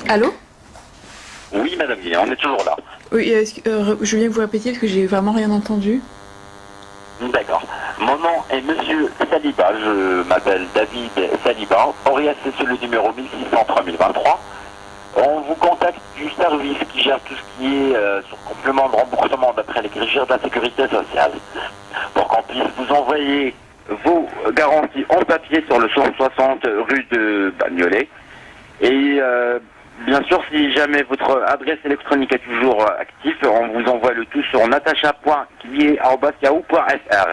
Allô? Oui, madame Guillet, on est toujours là. Oui, je viens vous répéter parce que j'ai vraiment rien entendu. D'accord. Mon nom est monsieur Saliba, je m'appelle David Saliba. Orias, c'est sur le numéro 1600-3023. On vous contacte du service qui gère tout ce qui est sur complément de remboursement d'après les grilles de la sécurité sociale. Pour qu'on puisse vous envoyer vos garanties en papier sur le 160 rue de Bagnolet. Et bien sûr, si jamais votre adresse électronique est toujours active, on vous envoie le tout sur natacha.guillet@yahoo.fr.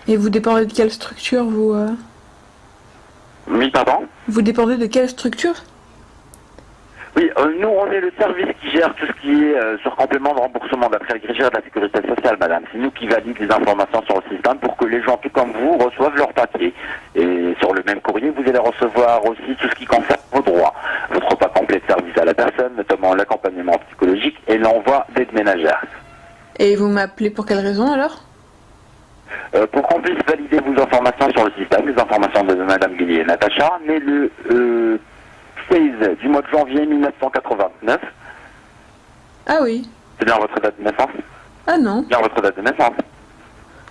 Et vous dépendez de quelle structure Oui, pardon? Vous dépendez de quelle structure? Oui, nous, on est le service qui gère tout ce qui est sur complément de remboursement d'après le grégère de la sécurité sociale, madame. C'est nous qui valide les informations sur le système pour que les gens, tout comme vous, reçoivent leurs papiers. Et sur le même courrier, vous allez recevoir aussi tout ce qui concerne vos droits. Votre repas complet de service à la personne, notamment l'accompagnement psychologique et l'envoi d'aide ménagère. Et vous m'appelez pour quelle raison alors? Pour qu'on puisse valider vos informations sur le système, les informations de madame Guillet et Natacha, née le 16 du mois de janvier 1989. Ah oui. C'est bien votre date de naissance? Ah non. Bien votre date de naissance?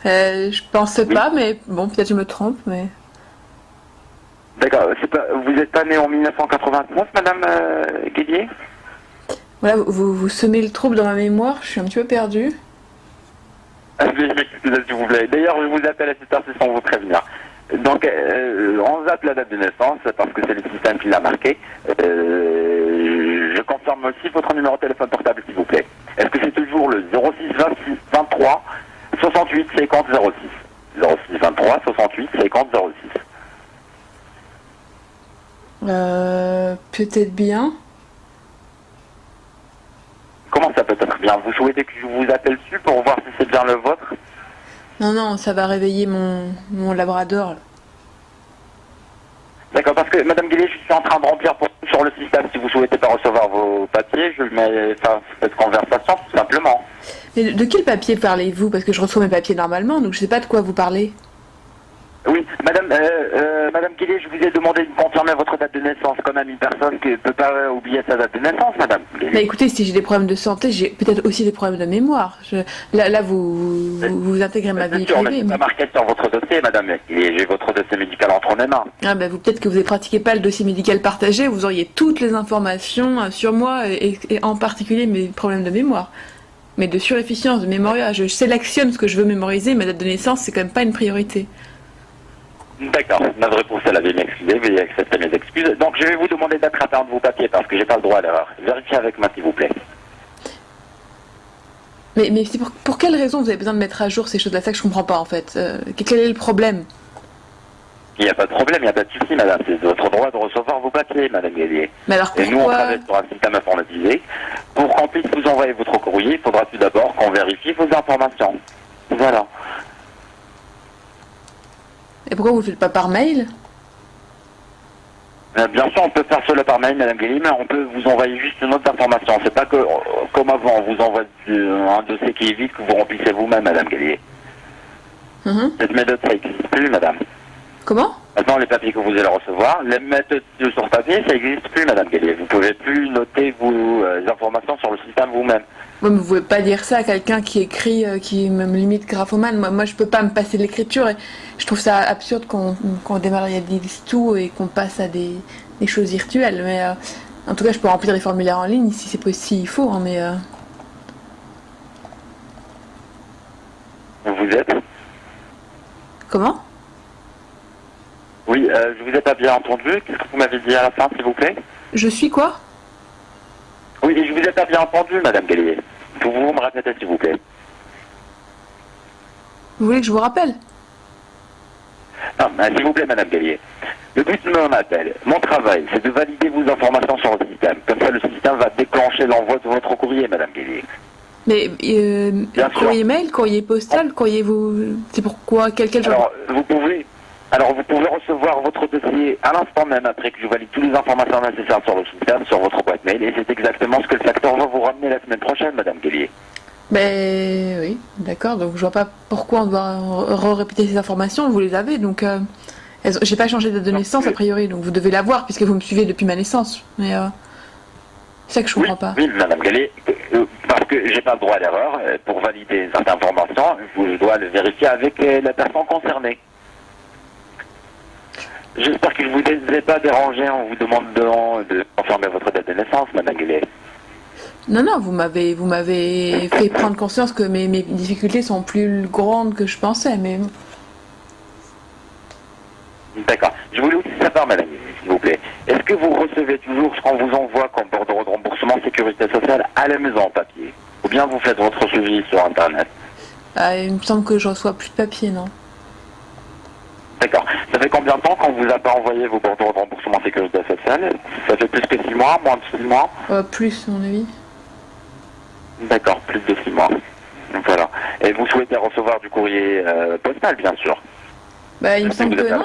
Je pensais Oui. pas, mais bon, peut-être je me trompe, mais... D'accord, vous n'êtes pas né en 1989, madame Guillet? Voilà, vous semez le trouble dans ma mémoire, je suis un petit peu perdue. Ah, je m'excuse, s'il vous plaît. D'ailleurs, je vous appelle à cette heure sans vous prévenir. Donc, on zappe la date de naissance parce que c'est le système qui l'a marqué. Je confirme aussi votre numéro de téléphone portable, s'il vous plaît. Est-ce que c'est toujours le 06 26 23 68 50 06? 06 23 68 50 06. Peut-être bien. Comment ça peut être bien? Vous souhaitez que je vous appelle dessus pour voir si c'est bien le vôtre? Non, ça va réveiller mon labrador. Là. D'accord, parce que madame Guillet, je suis en train de remplir sur le système. Si vous souhaitez pas recevoir vos papiers, je mets fin à cette conversation tout simplement. Mais de quel papier parlez-vous? Parce que je reçois mes papiers normalement, donc je sais pas de quoi vous parlez. Oui, madame Guillet, je vous ai demandé de confirmer votre date de naissance. Quand même, une personne qui ne peut pas oublier sa date de naissance, madame Guillet. Mais écoutez, si j'ai des problèmes de santé, j'ai peut-être aussi des problèmes de mémoire. Là, vous intégrez ma vie Bien sûr, mais privée. c'est pas marqué sur votre dossier, madame. Et j'ai votre dossier médical entre mes mains. Ah ben peut-être que vous ne pratiquez pas le dossier médical partagé, vous auriez toutes les informations sur moi et en particulier mes problèmes de mémoire. Mais de surefficience, de mémoria, je sélectionne ce que je veux mémoriser, ma date de naissance, c'est quand même pas une priorité. D'accord, navré pour cela, veuillez m'excuser, veuillez accepter mes excuses. Donc je vais vous demander d'attraper un de vos papiers parce que j'ai pas le droit à l'erreur. Vérifiez avec moi, s'il vous plaît. Mais c'est pour quelle raison vous avez besoin de mettre à jour ces choses-là? Ça que je comprends pas en fait. Quel est le problème? Il n'y a pas de problème, il n'y a pas de souci, madame. C'est votre droit de recevoir vos papiers, madame Guillet. Mais alors Et nous, on pourquoi? travaille sur un système informatisé. Pour qu'on puisse vous envoyer votre courrier, il faudra tout d'abord qu'on vérifie vos informations. Voilà. Et pourquoi vous le faites pas par mail? Bien sûr, on peut faire cela par mail, madame Guillet, mais on peut vous envoyer juste une autre information. C'est pas que, comme avant, on vous envoie un dossier qui est vide que vous remplissez vous-même, madame Guillet. Cette méthode, ça n'existe plus, madame. Comment? Maintenant, les papiers que vous allez recevoir, les méthodes sur papier, ça n'existe plus, madame Guillet. Vous ne pouvez plus noter vos informations sur le système vous-même. Ouais, mais vous pouvez pas dire ça à quelqu'un qui écrit, qui me limite graphomane. Moi, je peux pas me passer de l'écriture et je trouve ça absurde qu'on dématérialise tout et qu'on passe à des choses virtuelles. Mais en tout cas, je peux remplir les formulaires en ligne si c'est possible, il faut. Hein, mais Vous êtes? comment? Oui, je vous ai pas bien entendu. Qu'est-ce que vous m'avez dit à la fin, s'il vous plaît? Je suis quoi? Oui, je vous ai pas bien entendu, madame Guillet. Pouvez-vous me répéter, s'il vous plaît? Vous voulez que je vous rappelle? Non, s'il vous plaît, madame Guillet. Le but de mon appel, mon travail, c'est de valider vos informations sur le système. Comme ça, le système va déclencher l'envoi de votre courrier, madame Guillet. Mais Bien sûr. courrier mail, courrier postal, courrier vous... C'est pourquoi quel genre? Alors, vous pouvez recevoir votre dossier à l'instant même après que je valide toutes les informations nécessaires sur le système, sur votre boîte mail, et c'est exactement ce que le facteur va vous ramener la semaine prochaine, madame Guillet. Ben oui, d'accord, donc je vois pas pourquoi on doit répéter ces informations, vous les avez, donc j'ai pas changé de date de naissance a priori, donc vous devez l'avoir puisque vous me suivez depuis ma naissance. Mais C'est ça que je Oui, comprends pas. oui, Madame Gallet, parce que j'ai pas le droit à l'erreur, pour valider certaines informations, je dois le vérifier avec la personne concernée. J'espère que je vous ai pas dérangé en vous demandant de confirmer votre date de naissance, Madame Gallet. Non, vous m'avez fait prendre conscience que mes difficultés sont plus grandes que je pensais, mais D'accord. Je voulais aussi savoir, Madame Gallet, s'il vous plaît, est-ce que vous recevez toujours ce qu'on vous envoie comme bordereau de remboursement sécurité sociale à la maison en papier? Ou bien vous faites votre suivi sur Internet? il me semble que je reçois plus de papier, non? D'accord. Ça fait combien de temps qu'on vous a pas envoyé vos bordereaux de remboursement sécurité sociale? Ça fait plus que 6 mois, moins de 6 mois? Plus, à mon avis. D'accord, plus de 6 mois. Voilà. Et vous souhaitez recevoir du courrier postal, bien sûr. Bah, il me semble que non,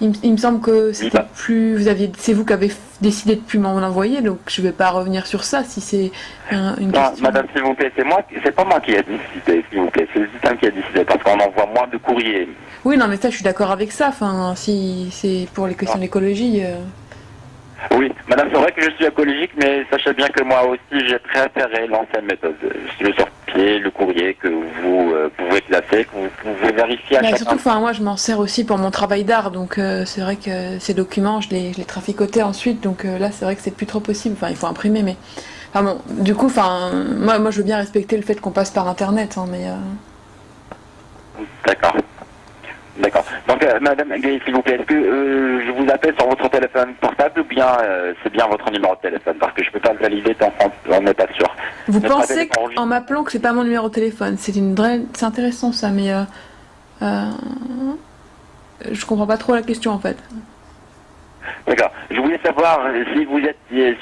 il me semble que c'était plus. C'est vous qui avez décidé de plus m'en envoyer, donc je vais pas revenir sur ça si c'est une question. Madame, s'il vous plaît, c'est pas moi qui ai décidé, s'il vous plaît, c'est le système qui a décidé, parce qu'on envoie moins de courriers. Oui, non, mais ça, je suis d'accord avec ça. Enfin, si c'est pour les questions d'écologie. Oui, madame, c'est vrai que je suis écologique, mais sachez bien que moi aussi, j'ai préféré l'ancienne méthode. Le sur-pied, le courrier que vous pouvez classer, que vous pouvez vérifier à chaque surtout, enfin, moi, je m'en sers aussi pour mon travail d'art, donc c'est vrai que ces documents, je les traficotais ensuite, donc là, c'est vrai que c'est plus trop possible. Enfin, il faut imprimer, mais... Enfin bon, du coup, enfin, moi, je veux bien respecter le fait qu'on passe par Internet, hein, mais... D'accord. D'accord. Donc, Madame Gay, s'il vous plaît, est-ce que je vous appelle sur votre téléphone portable ou bien c'est bien votre numéro de téléphone? Parce que je ne peux pas le valider tant qu'on n'est pas sûr. Vous pensez en m'appelant que c'est pas mon numéro de téléphone? C'est intéressant ça, mais je comprends pas trop la question en fait. D'accord. Je voulais savoir si vous êtes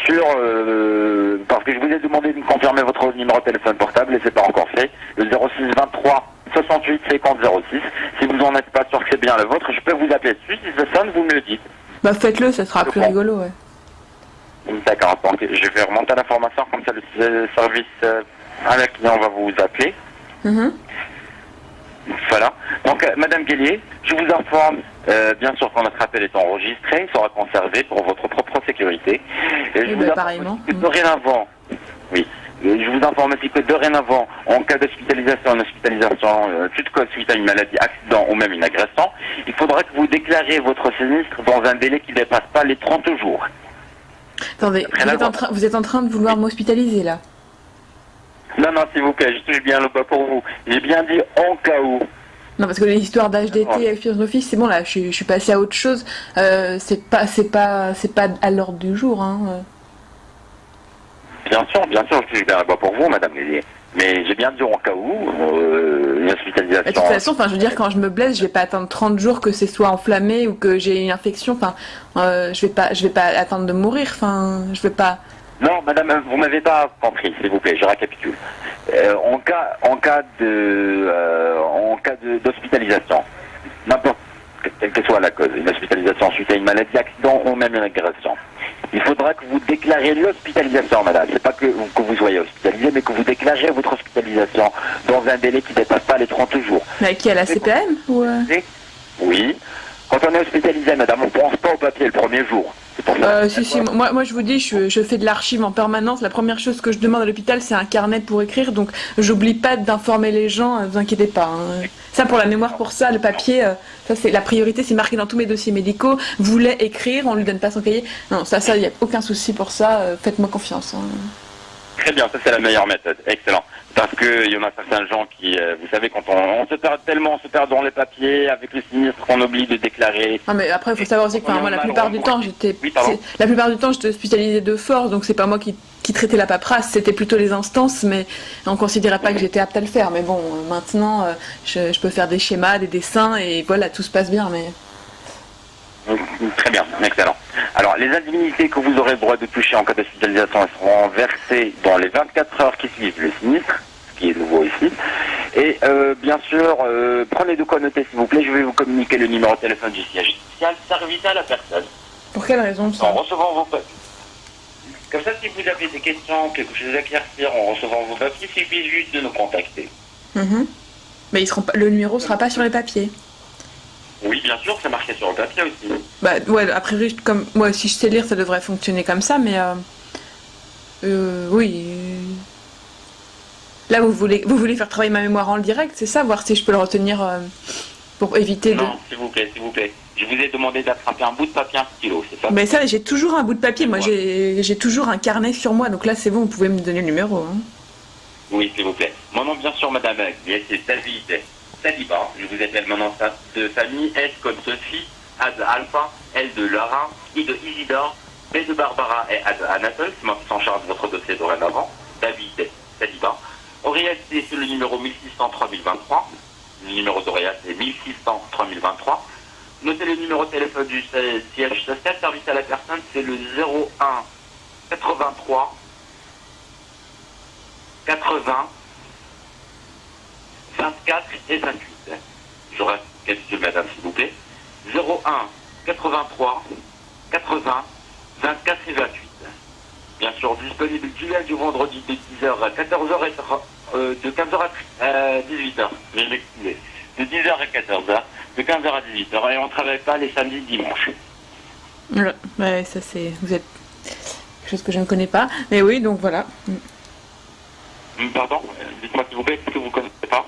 sûr, parce que je vous ai demandé de me confirmer votre numéro de téléphone portable et c'est pas encore fait. Le 06 23 68 50 06. Si vous en êtes pas sûr que c'est bien le vôtre, je peux vous appeler dessus. Si ça sonne, vous me le dites. Bah faites-le, ça sera plus rigolo, ouais. D'accord. Donc je vais remonter l'information comme ça le service avec qui on va vous appeler. Voilà. Donc, Madame Guélier, je vous informe, bien sûr, que notre appel est enregistré, il sera conservé pour votre propre sécurité. Et je vous informe que dorénavant, oui, je vous informe aussi que dorénavant, en cas d'hospitalisation, toute cause suite à une maladie, accident ou même une agression, il faudra que vous déclarez votre sinistre dans un délai qui ne dépasse pas les 30 jours. Attendez, vous êtes en train de vouloir m'hospitaliser là? Non, s'il vous plaît, je touche bien le bas pour vous. J'ai bien dit en cas où. Non, parce que les histoires d'HDT et philosophie, c'est bon là, je suis passée à autre chose. C'est pas à l'ordre du jour, hein. Bien sûr, je touche bien le bas pour vous, Madame Lélier. Mais j'ai bien dit en cas où, une hospitalisation... De toute façon, je veux dire, quand je me blesse, je vais pas attendre 30 jours que c'est soit enflammé ou que j'ai une infection. Je vais pas attendre de mourir. Je vais pas... Non, madame, vous m'avez pas compris, s'il vous plaît, je récapitule. En cas d'hospitalisation, n'importe quelle que soit la cause, une hospitalisation suite à une maladie, accident ou même une agression, il faudra que vous déclarez l'hospitalisation, madame. C'est pas que vous soyez hospitalisé, mais que vous déclarez votre hospitalisation dans un délai qui ne dépasse pas les 30 jours. Mais qui a la CPM ou Oui. Quand on est hospitalisé, madame, on ne pense pas au papier le premier jour. Moi je vous dis, je fais de l'archive en permanence. La première chose que je demande à l'hôpital, c'est un carnet pour écrire. Donc j'oublie pas d'informer les gens, ne vous inquiétez pas. Hein. Ça, pour la mémoire, pour ça, le papier, ça c'est la priorité, c'est marqué dans tous mes dossiers médicaux. Voulait écrire, on lui donne pas son cahier. Non, ça, il n'y a aucun souci pour ça. Faites-moi confiance. Hein. Très bien, ça c'est la meilleure méthode. Excellent. Parce qu'il y en a certains gens qui, vous savez, quand on se perd tellement, on se perd dans les papiers, avec le sinistre qu'on oublie de déclarer. Ah mais après, il faut savoir aussi que moi, la plupart du temps, j'étais hospitalisée de force, donc c'est pas moi qui traitais la paperasse, c'était plutôt les instances, mais on considérait pas que j'étais apte à le faire. Mais bon, maintenant, je peux faire des schémas, des dessins, et voilà, tout se passe bien, mais... Très bien, excellent. Alors, les indemnités que vous aurez le droit de toucher en cas d'hospitalisation seront versées dans les 24 heures qui suivent le sinistre, ce qui est nouveau ici. Et bien sûr, prenez de quoi noter s'il vous plaît, je vais vous communiquer le numéro de téléphone du siège social, service à la personne. Pour quelle raison ça? En recevant vos papiers. Comme ça, si vous avez des questions, quelque chose à éclaircir en recevant vos papiers, il suffit juste de nous contacter. Mais le numéro sera pas sur les papiers. Oui, bien sûr, c'est marqué sur le papier aussi. Bah ouais, a priori, comme moi, si je sais lire, ça devrait fonctionner comme ça, mais Oui. Là, vous voulez faire travailler ma mémoire en direct, c'est ça? Voir si je peux le retenir pour éviter de... Non, s'il vous plaît, s'il vous plaît. Je vous ai demandé d'attraper un bout de papier, un stylo, c'est ça? Mais ça, j'ai toujours un bout de papier. Moi, Quoi? j'ai toujours un carnet sur moi. Donc là, c'est bon, vous pouvez me donner le numéro, hein. Oui, s'il vous plaît. Mon nom, bien sûr, madame, c'est David Saliba. Je vous appelle mon nom de famille, S comme Sophie, A de Alpha, L de Laurent, I de Isidore, B de Barbara et A de Anatole. C'est moi qui s'en charge de votre dossier dorénavant. David Saliba. Orias, c'est le numéro 1600 3023. Le numéro d'Orias, c'est 1600 3023. Notez le numéro de téléphone du siège social, service à la personne, c'est le 01 83 80 24 et 28. Je récapitule, madame, s'il vous plaît. 01 83 80 24 et 28. Bien sûr, disponible du lundi du vendredi de 10h à 14h et de 15h à 18h. Je vais m'excuser. De 10h à 14h, de 15h à 18h. Et on ne travaille pas les samedis et dimanches. Ouais, ça c'est... Vous êtes... quelque chose que je ne connais pas. Mais oui, donc voilà. Pardon? Dites-moi s'il vous plaît, ce que vous ne connaissez pas.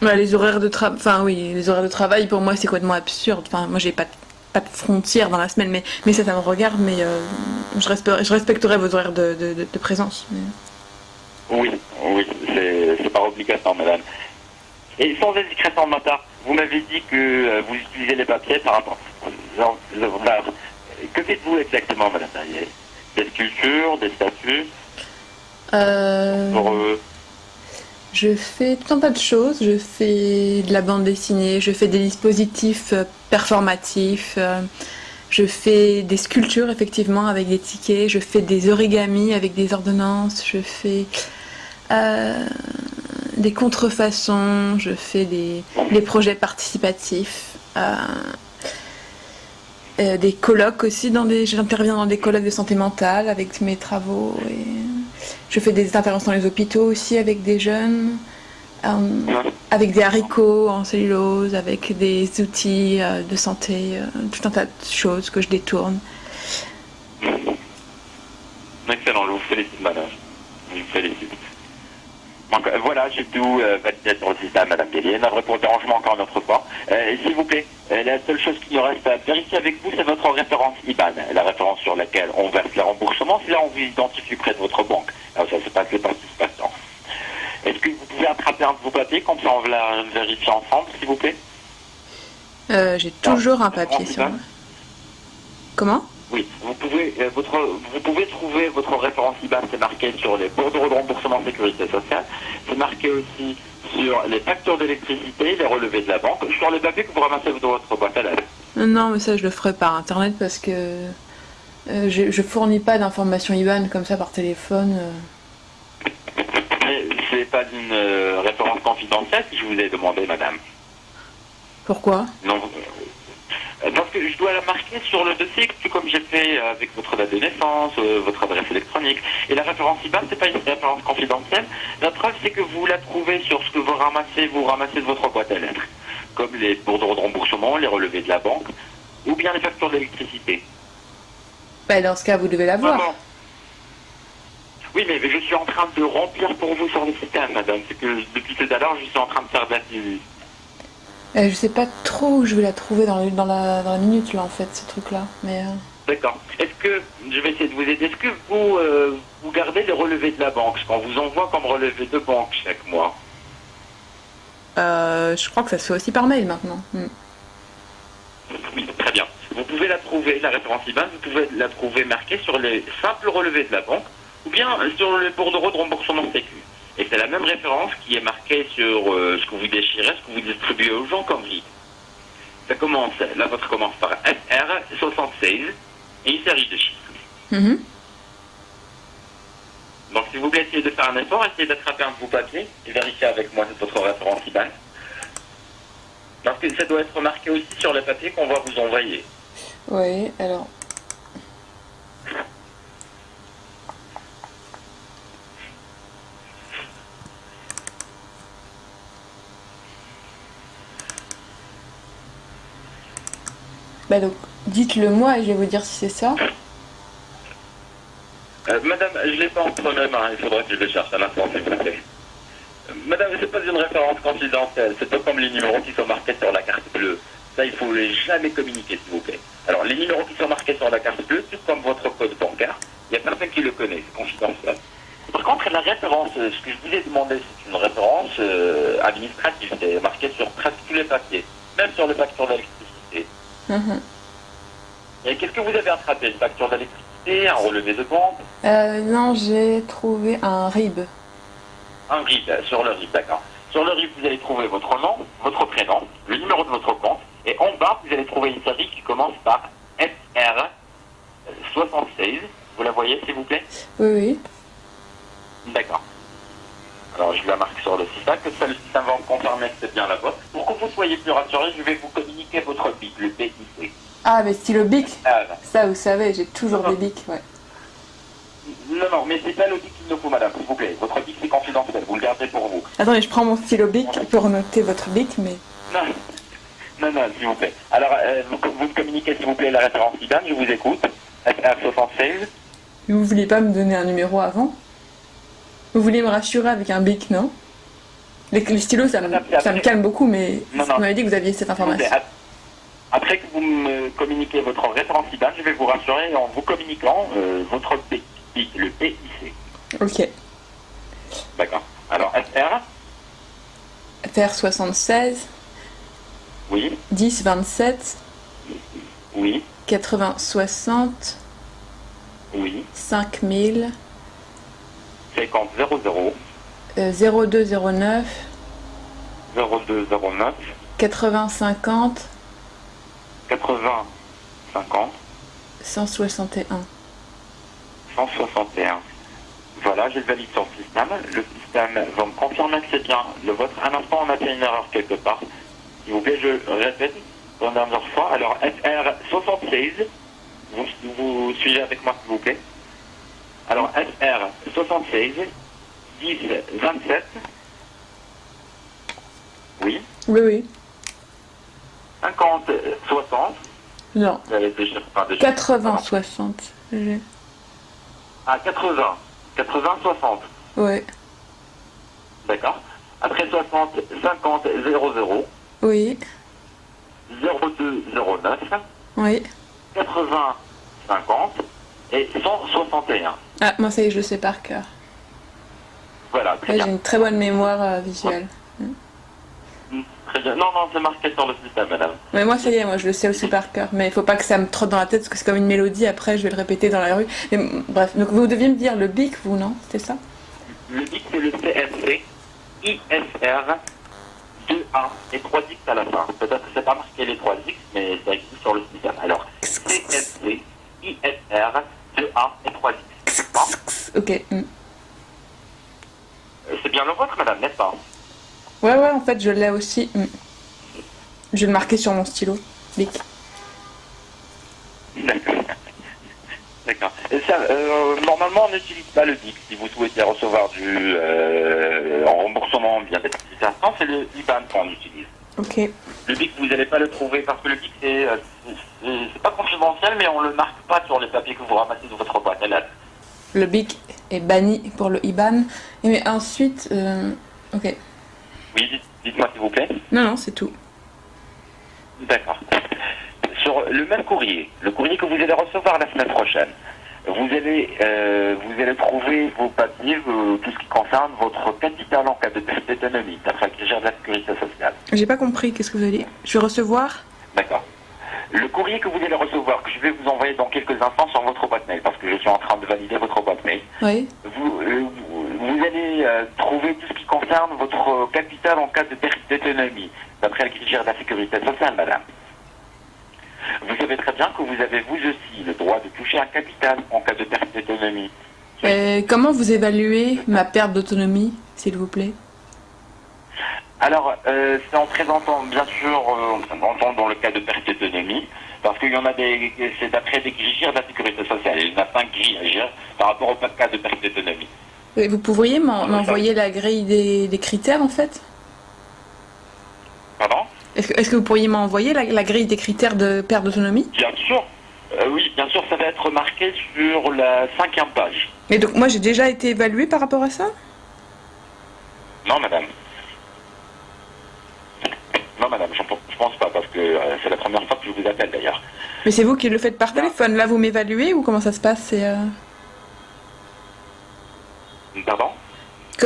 Ouais, les horaires de travail... Enfin oui, les horaires de travail, pour moi, c'est complètement absurde. Enfin, moi, j'ai pas de frontières dans la semaine, mais ça me regarde, mais je respecterai vos horaires de présence. Mais... Oui, oui, c'est par obligation, madame. Et sans indiscrétion de ma part, vous m'avez dit que vous utilisez les papiers par rapport aux arts. Que faites-vous exactement, madame Darier? Des sculptures, des statues pour, Je fais tout un tas de choses. Je fais de la bande dessinée, je fais des dispositifs performatifs, je fais des sculptures effectivement avec des tickets, je fais des origamis avec des ordonnances, je fais des contrefaçons, je fais des projets participatifs, des colloques aussi, j'interviens dans des colloques de santé mentale avec mes travaux, et je fais des interventions dans les hôpitaux aussi avec des jeunes, avec des haricots en cellulose, avec des outils de santé, tout un tas de choses que je détourne. excellent, je vous félicite, madame. Je vous félicite. Donc voilà, j'ai tout validé sur le système, madame Bélier. Navré pour le dérangement encore une autre fois. S'il vous plaît, la seule chose qui nous reste à vérifier avec vous, c'est votre référence IBAN. La référence sur laquelle on verse le remboursement, c'est là où on vous identifie près de votre banque. Alors ça, c'est pas les participations. Est-ce que vous pouvez attraper un de vos papiers, comme ça on va la vérifier ensemble, s'il vous plaît? J'ai toujours un papier sur moi. Comment? Oui, vous pouvez trouver votre référence IBAN, c'est marqué sur les bordereaux de remboursement sécurité sociale, c'est marqué aussi sur les factures d'électricité, les relevés de la banque, sur les papiers que vous ramassez dans votre boîte à lettres. Non, mais ça je le ferai par internet parce que je fournis pas d'informations IBAN comme ça par téléphone. Mais c'est pas une référence confidentielle que je vous ai demandé, madame. Pourquoi? Non, parce que je dois la marquer sur le dossier, tout comme j'ai fait avec votre date de naissance, votre adresse électronique. Et la référence IBAN, c'est pas une référence confidentielle. La preuve, c'est que vous la trouvez sur ce que vous ramassez de votre boîte à lettres. Comme les bordereaux de remboursement, les relevés de la banque, ou bien les factures d'électricité. Bah, dans ce cas, vous devez l'avoir. Maman. Oui, mais je suis en train de remplir pour vous sur le système, madame. C'est que depuis tout à l'heure, je suis en train de faire de la suivi. Je sais pas trop où je vais la trouver dans la minute là en fait, ce truc là. Mais D'accord. Est-ce que, je vais essayer de vous aider, est-ce que vous gardez les relevés de la banque, ce qu'on vous envoie comme relevé de banque chaque mois? je crois que ça se fait aussi par mail maintenant. Oui, très bien. Vous pouvez la trouver, la référence IBAN, vous pouvez la trouver marquée sur les simples relevés de la banque, ou bien sur les bordereaux de remboursement sécu. Et c'est la même référence qui est marquée sur ce que vous déchirez, ce que vous distribuez aux gens comme vie. Ça commence, la vôtre commence par FR76 et une série de chiffres. Donc s'il vous plaît, essayez de faire un effort, essayez d'attraper un de vos papiers et vérifier avec moi votre référence IBAN. Parce que ça doit être marqué aussi sur les papiers qu'on va vous envoyer. Oui, alors. Bah donc, dites-le moi et je vais vous dire si c'est ça. Madame, je l'ai pas entre mes mains, il faudra que je le cherche à l'instant, s'il vous plaît. Madame, c'est pas une référence confidentielle, c'est pas comme les numéros qui sont marqués sur la carte bleue. Ça, il faut les jamais communiquer, s'il vous plaît. Alors, les numéros qui sont marqués sur la carte bleue, tout comme votre code bancaire, il n'y a personne qui le connaît, c'est confidentiel. Par contre, la référence, ce que je vous ai demandé, c'est une référence administrative, c'est marqué sur presque tous les papiers, même sur les factures d'électricité. Mhm. Et qu'est-ce que vous avez attrapé? Une facture d'électricité, un relevé de compte? Non, j'ai trouvé un RIB. Un RIB, sur le RIB, d'accord. Sur le RIB, vous allez trouver votre nom, votre prénom, le numéro de votre compte, et en bas, vous allez trouver une série qui commence par SR76. Vous la voyez, s'il vous plaît? Oui, oui. D'accord. Alors, je la marque sur le système, que ça, le système va me confirmer que c'est bien la vôtre. Pour que vous soyez plus rassurés, je vais vous communiquer votre BIC, le BIC. Ah, mais stylo bic. Ah, Ça, vous savez, j'ai toujours Non. des bics, ouais. non, mais c'est pas le BIC qu'il nous faut, madame, s'il vous plaît. Votre BIC, c'est confidentiel, vous le gardez pour vous. Attendez, je prends mon stylo bic pour noter votre bic, mais... Non, s'il vous plaît. Alors, vous me communiquez, s'il vous plaît, la référence IBAN, je vous écoute. SR76. Vous vouliez pas me donner un numéro avant? Vous voulez me rassurer avec un bic, non? Les stylos, ça me calme beaucoup, mais Non, vous m'avez dit que vous aviez cette information. Après que vous me communiquez votre référence IBAN, je vais vous rassurer en vous communiquant votre BIC, le PIC. Ok. D'accord. Alors, SR, FR 76, oui, 10 27, oui, 80 60, oui, 5000, 50 00, 0209, 0209, 80 50, 80 50, 161. 161. Voilà, je le valide sur le système. Le système va me confirmer que c'est bien le vôtre. Un instant, on a fait une erreur quelque part. S'il vous plaît, je répète pour une dernière fois. Alors, SR 76, vous suivez avec moi, s'il vous plaît. Alors, SR 76, 10 27, oui, Oui, oui. 50 60, Non. vous avez des chiffres, enfin, des chiffres. 80 60. J'ai- Ah, 80, 60, Ouais. d'accord. Après 60, 50 00, Oui. 02 09, Oui. 80 50 et 161. Ah, moi, ça y est, je le sais par cœur. Voilà, très Ouais, j'ai bien. une très bonne mémoire visuelle. Très bien. Non, c'est marqué sur le système, madame. Mais moi, ça y est, moi, je le sais aussi par cœur. Mais il faut pas que ça me trotte dans la tête parce que c'est comme une mélodie. Après, je vais le répéter dans la rue. Mais bref, donc vous deviez me dire le bic, vous, non? C'était ça? Le BIC, c'est le CSC, ISR, 2A et 3 X à la fin. Peut-être que c'est pas marqué les 3 X, mais ça existe sur le système. Alors, CSC, ISR, 2A et 3 X. Bon. Ok. C'est bien le vôtre, madame, n'est-ce pas? Ouais, en fait, je l'ai aussi. Je vais le marquer sur mon stylo. Bic. D'accord. D'accord. Et ça, normalement, on n'utilise pas le BIC. Si vous souhaitez recevoir du en remboursement bien d'explication, c'est le IBAN qu'on utilise. Ok. Le BIC, vous n'allez pas le trouver parce que le BIC, c'est pas confidentiel, mais on le marque pas sur les papiers que vous ramassez de votre boîte à lettres. Le bic est banni pour le IBAN. Et mais ensuite... Ok. Oui, dites-moi s'il vous plaît. Non, c'est tout. D'accord. Sur le même courrier, le courrier que vous allez recevoir la semaine prochaine, vous allez trouver vos papiers, tout ce qui concerne votre capital en cas de perte d'autonomie, d'après le gère de la sécurité sociale. J'ai pas compris. Qu'est-ce que vous allez... Je vais recevoir... D'accord. Le courrier que vous allez recevoir, que je vais vous envoyer dans quelques instants sur votre boîte mail, parce que je suis en train de valider votre boîte mail, Oui. vous allez trouver tout ce qui concerne votre capital en cas de perte d'autonomie, d'après le gère de la sécurité sociale, madame. Vous savez très bien que vous avez vous aussi le droit de toucher un capital en cas de perte d'autonomie. Comment vous évaluez ma perte d'autonomie, s'il vous plaît? Alors, c'est en présentant, bien sûr, dans le cas de perte d'autonomie, parce qu'il y en a c'est d'après des grilles de la sécurité sociale. Il y en a 5 grilles à gérer par rapport au cas de perte d'autonomie. Vous pourriez m'envoyer la grille des critères, en fait? Pardon? Est-ce que vous pourriez m'envoyer la grille des critères de perte d'autonomie? Bien sûr. Oui, bien sûr, ça va être marqué sur la 5e page. Mais donc moi j'ai déjà été évaluée par rapport à ça? Non, madame. Non, madame, je pense pas, parce que c'est la première fois que je vous appelle, d'ailleurs. Mais c'est vous qui le faites par Non. téléphone. Là vous m'évaluez ou comment ça se passe? Pardon?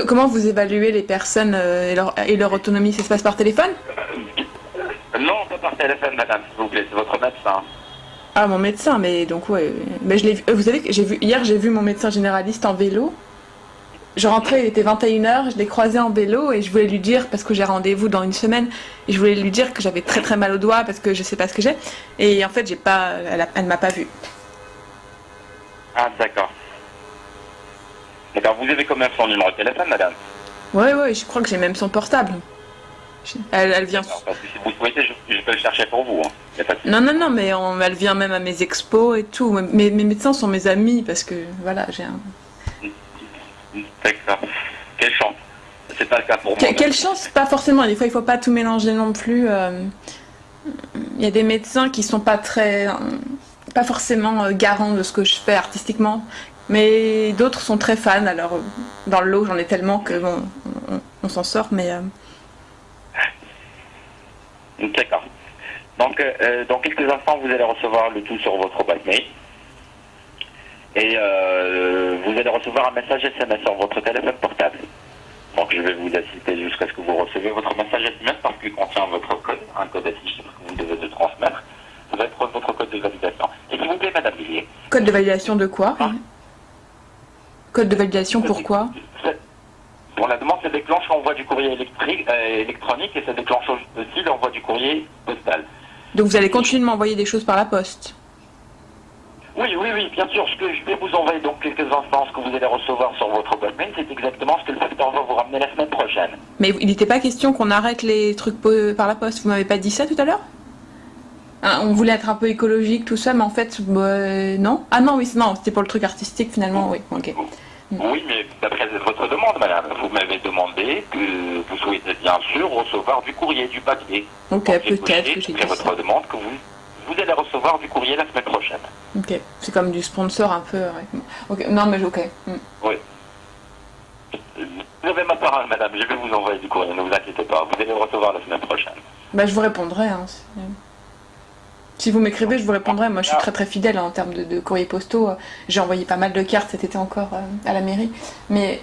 Comment vous évaluez les personnes et leur autonomie? Ça se passe par téléphone? Non, pas par téléphone, madame, s'il vous plaît, c'est votre médecin. Ah, mon médecin, mais donc ouais. Mais je l'ai vu. Vous savez que hier j'ai vu mon médecin généraliste en vélo. Je rentrais, il était 21h, je l'ai croisé en vélo et je voulais lui dire, parce que j'ai rendez-vous dans une semaine, et je voulais lui dire que j'avais très très mal au doigt parce que je sais pas ce que j'ai. Et en fait, j'ai pas, elle m'a pas vu. Ah, d'accord. D'accord, vous avez quand même son numéro de téléphone, madame? Ouais, je crois que j'ai même son portable. Elle vient. D'accord, parce que si vous souhaitez, je peux le chercher pour vous. Hein. Y a pas de souci. Non, mais elle vient même à mes expos et tout. Mes médecins sont mes amis parce que voilà, j'ai un. D'accord. Quelle chance. C'est pas le cas pour moi. Quelle chance, pas forcément. Des fois, il faut pas tout mélanger non plus. Il y a des médecins qui sont pas très, pas forcément garants de ce que je fais artistiquement, mais d'autres sont très fans. Alors dans le lot, j'en ai tellement que bon, on s'en sort, mais. D'accord. Donc, dans quelques instants, vous allez recevoir le tout sur votre boîte mail. Et vous allez recevoir un message SMS sur votre téléphone portable. Donc, je vais vous assister jusqu'à ce que vous recevez votre message SMS parce qu'il contient votre code, un code affiché que vous devez de transmettre. Ça va être votre code de validation. Et s'il vous plaît, madame Villiers. Code de validation de quoi? Ah. Code de validation pourquoi? Pour la demande, ça déclenche l'envoi du courrier électronique et ça déclenche aussi l'envoi du courrier postal. Donc vous allez continuer de m'envoyer des choses par la poste? Oui, bien sûr. Ce que je vais vous envoyer dans quelques instants, ce que vous allez recevoir sur votre boîte mail, c'est exactement ce que le facteur va vous ramener la semaine prochaine. Mais il n'était pas question qu'on arrête les trucs par la poste. Vous m'avez pas dit ça tout à l'heure? Hein, on voulait être un peu écologique, tout ça, mais en fait, non. Ah non, oui, non, c'était pour le truc artistique finalement, oui. Ok. Oui, mais d'après votre demande, madame, vous m'avez demandé que vous souhaitez bien sûr recevoir du courrier, du papier. Ok, Donc, j'ai peut-être coché, que j'ai d'après dit votre ça. demande que vous allez recevoir du courrier la semaine prochaine. Ok, c'est comme du sponsor un peu. Ouais. Ok, non mais ok. Oui. Vous avez ma parole, madame, je vais vous envoyer du courrier, ne vous inquiétez pas, vous allez le recevoir la semaine prochaine. Bah je vous répondrai. Hein, si vous m'écrivez, je vous répondrai. Moi, je suis très très fidèle en termes de courriers postaux. J'ai envoyé pas mal de cartes cet été encore à la mairie. Mais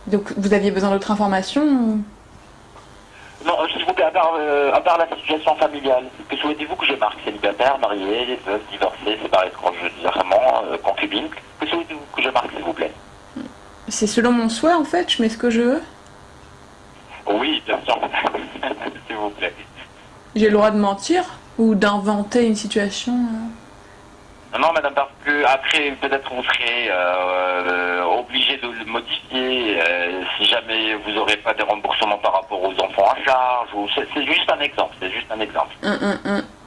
donc, vous aviez besoin d'autres informations Non, s'il vous plaît, à part la situation familiale, que souhaitez-vous que je marque? Célibataire, marié, veuve, divorcé, séparé de conjoint, concubine. Que souhaitez-vous que je marque, s'il vous plaît? C'est selon mon souhait en fait. Je mets ce que je veux. Oui, bien sûr, s'il vous plaît. J'ai le droit de mentir ou d'inventer une situation. Non, madame, parce que après, peut-être vous serez obligé de le modifier si jamais vous n'aurez pas des remboursements par rapport aux enfants à charge. C'est juste un exemple, c'est juste un exemple.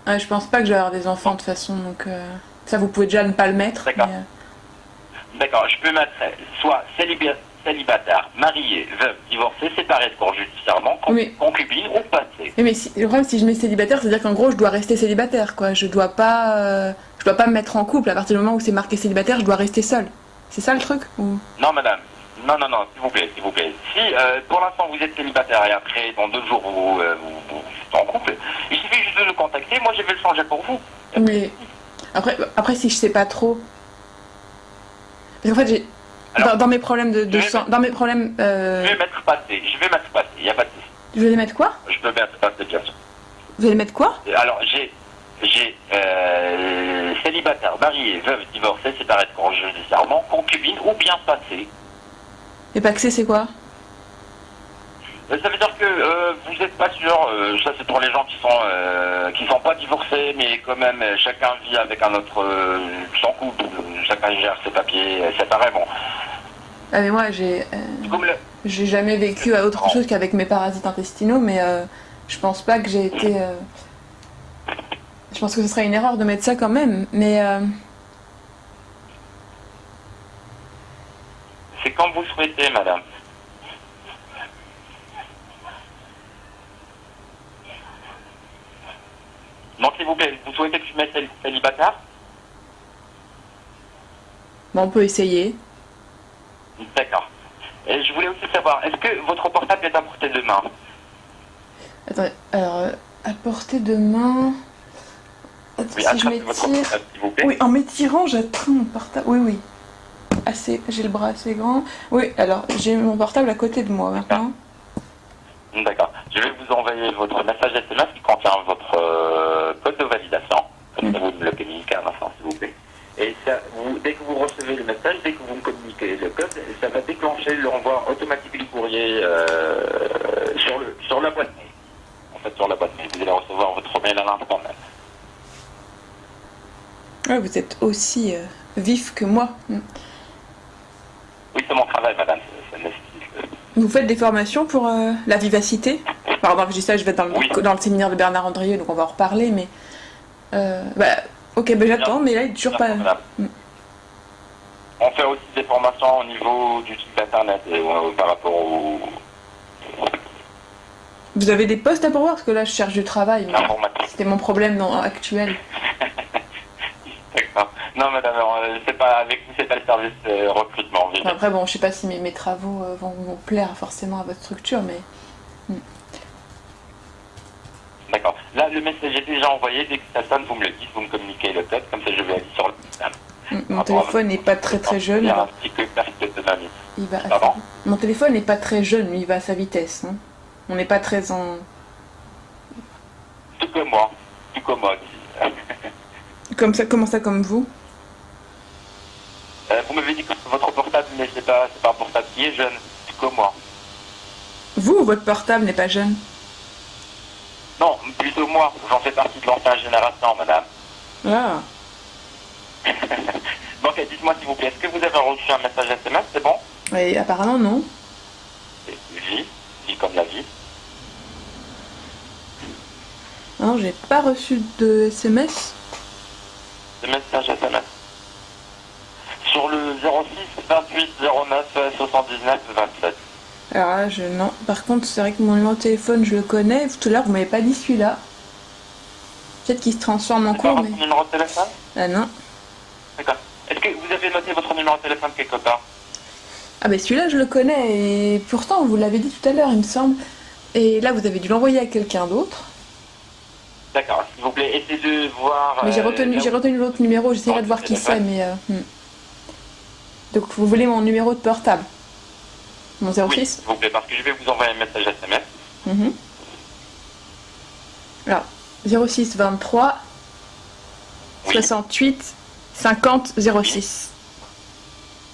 Ouais, je pense pas que je vais avoir des enfants de toute façon, donc ça vous pouvez déjà ne pas le mettre. D'accord. Mais, D'accord, je peux mettre soit célibataire, marié, veuve, divorcé, séparé de corps judiciairement, concubine ou passé. Oui, mais le problème, si je mets célibataire, c'est-à-dire qu'en gros, je dois rester célibataire, quoi. Je dois pas me mettre en couple. À partir du moment où c'est marqué célibataire, je dois rester seule. C'est ça le truc ou... Non, madame. Non, s'il vous plaît, s'il vous plaît. Si pour l'instant vous êtes célibataire et après, dans 2 jours, vous êtes en couple, il suffit juste de le contacter, moi je vais le changer pour vous. Mais après si je sais pas trop... Parce qu'en fait, j'ai... Alors, dans mes problèmes de sang... Dans mes problèmes... Je vais mettre passé, il n'y a pas de souci. Je vais les mettre quoi? Je peux mettre passé, bien sûr. Vous allez mettre quoi? Alors, j'ai célibataire, marié, veuve, divorcé, séparé de corps judiciairement, concubine ou bien passé. Et paxé, c'est quoi? Ça veut dire que vous n'êtes pas sûr, ça c'est pour les gens qui sont pas divorcés, mais quand même chacun vit avec un autre son couple, chacun gère ses papiers séparément. Ah mais moi j'ai jamais vécu à autre chose qu'avec mes parasites intestinaux, mais je pense pas que j'ai été... Je pense que ce serait une erreur de mettre ça quand même, mais... C'est comme vous souhaitez, madame. Donc s'il vous plaît, vous souhaitez que je mette célibataire? Bon, on peut essayer. D'accord. Et je voulais aussi savoir, est-ce que votre portable est à portée de main? Attendez, alors, à portée de main... Attends, Oui, si je attrapez votre m'étire... portable, s'il vous plaît. Oui, en m'étirant, j'attrape mon portable. Oui, oui. Assez, j'ai le bras assez grand. Oui, alors, j'ai mon portable à côté de moi maintenant. D'accord. Je vais vous envoyer votre message SMS qui contient votre code de validation. Comme ça, vous me le communiquez à l'instant, s'il vous plaît. Et ça, dès que vous recevez le message, dès que vous me communiquez le code, ça va déclencher l'envoi automatique du courrier sur la boîte mail. En fait, sur la boîte mail. Vous allez recevoir votre mail à l'instant même. Ouais, vous êtes aussi vif que moi. Oui, c'est mon travail, madame. Ça nécessite. Vous faites des formations pour la vivacité? Pardon, je dis ça, je vais être Oui. dans le séminaire de Bernard Andrieux, donc on va en reparler, mais... ok, ben j'attends, mais là, il est toujours pas... On fait aussi des formations au niveau du site internet par rapport au... Vous avez des postes à pourvoir? Parce que là, je cherche du travail. Mais Informatique. c'était mon problème actuel. D'accord. Non, madame, c'est pas avec vous, c'est pas le service recrutement. Après, bon, je sais pas si mes travaux vont plaire forcément à votre structure, mais... D'accord. Là, le message est déjà envoyé. Dès que ça sonne, vous me le dites, vous me communiquez le code, comme ça je vais aller sur le système. Mon téléphone n'est pas très jeune. Il y a un Alors... petit peu de perte d'autonomie. Il va Pardon? Mon téléphone n'est pas très jeune, mais il va à sa vitesse. Hein. On n'est pas très en... Tout comme moi. Tout comme moi. Comme ça, comment ça, comme vous? Vous m'avez dit que votre portable, mais c'est pas un portable qui est jeune. Tout comme moi. Vous, votre portable n'est pas jeune? Non, plutôt moi. J'en fais partie de l'ancienne génération, madame. Ah. Donc, dites-moi s'il vous plaît, est-ce que vous avez reçu un message SMS? C'est bon? Et apparemment, non. Vie comme la vie. Non, j'ai pas reçu de SMS. De message SMS. Sur le 06 28 09 79 27. Alors là, non. Par contre, c'est vrai que mon numéro de téléphone, je le connais. Tout à l'heure, vous m'avez pas dit celui-là. Peut-être qu'il se transforme en C'est pas cours, votre mais... numéro de téléphone? Ah non. D'accord. Est-ce que vous avez noté votre numéro de téléphone quelque part? Ah ben celui-là, je le connais. Et pourtant, vous l'avez dit tout à l'heure, il me semble. Et là, vous avez dû l'envoyer à quelqu'un d'autre. D'accord. S'il vous plaît, essayez de voir... Mais j'ai retenu l'autre numéro. J'essaierai de voir qui c'est, mais... Donc, vous voulez mon numéro de portable? Mon 06? Oui, s'il vous plaît, parce que je vais vous envoyer un message SMS. Alors, 06 23 68 50 06.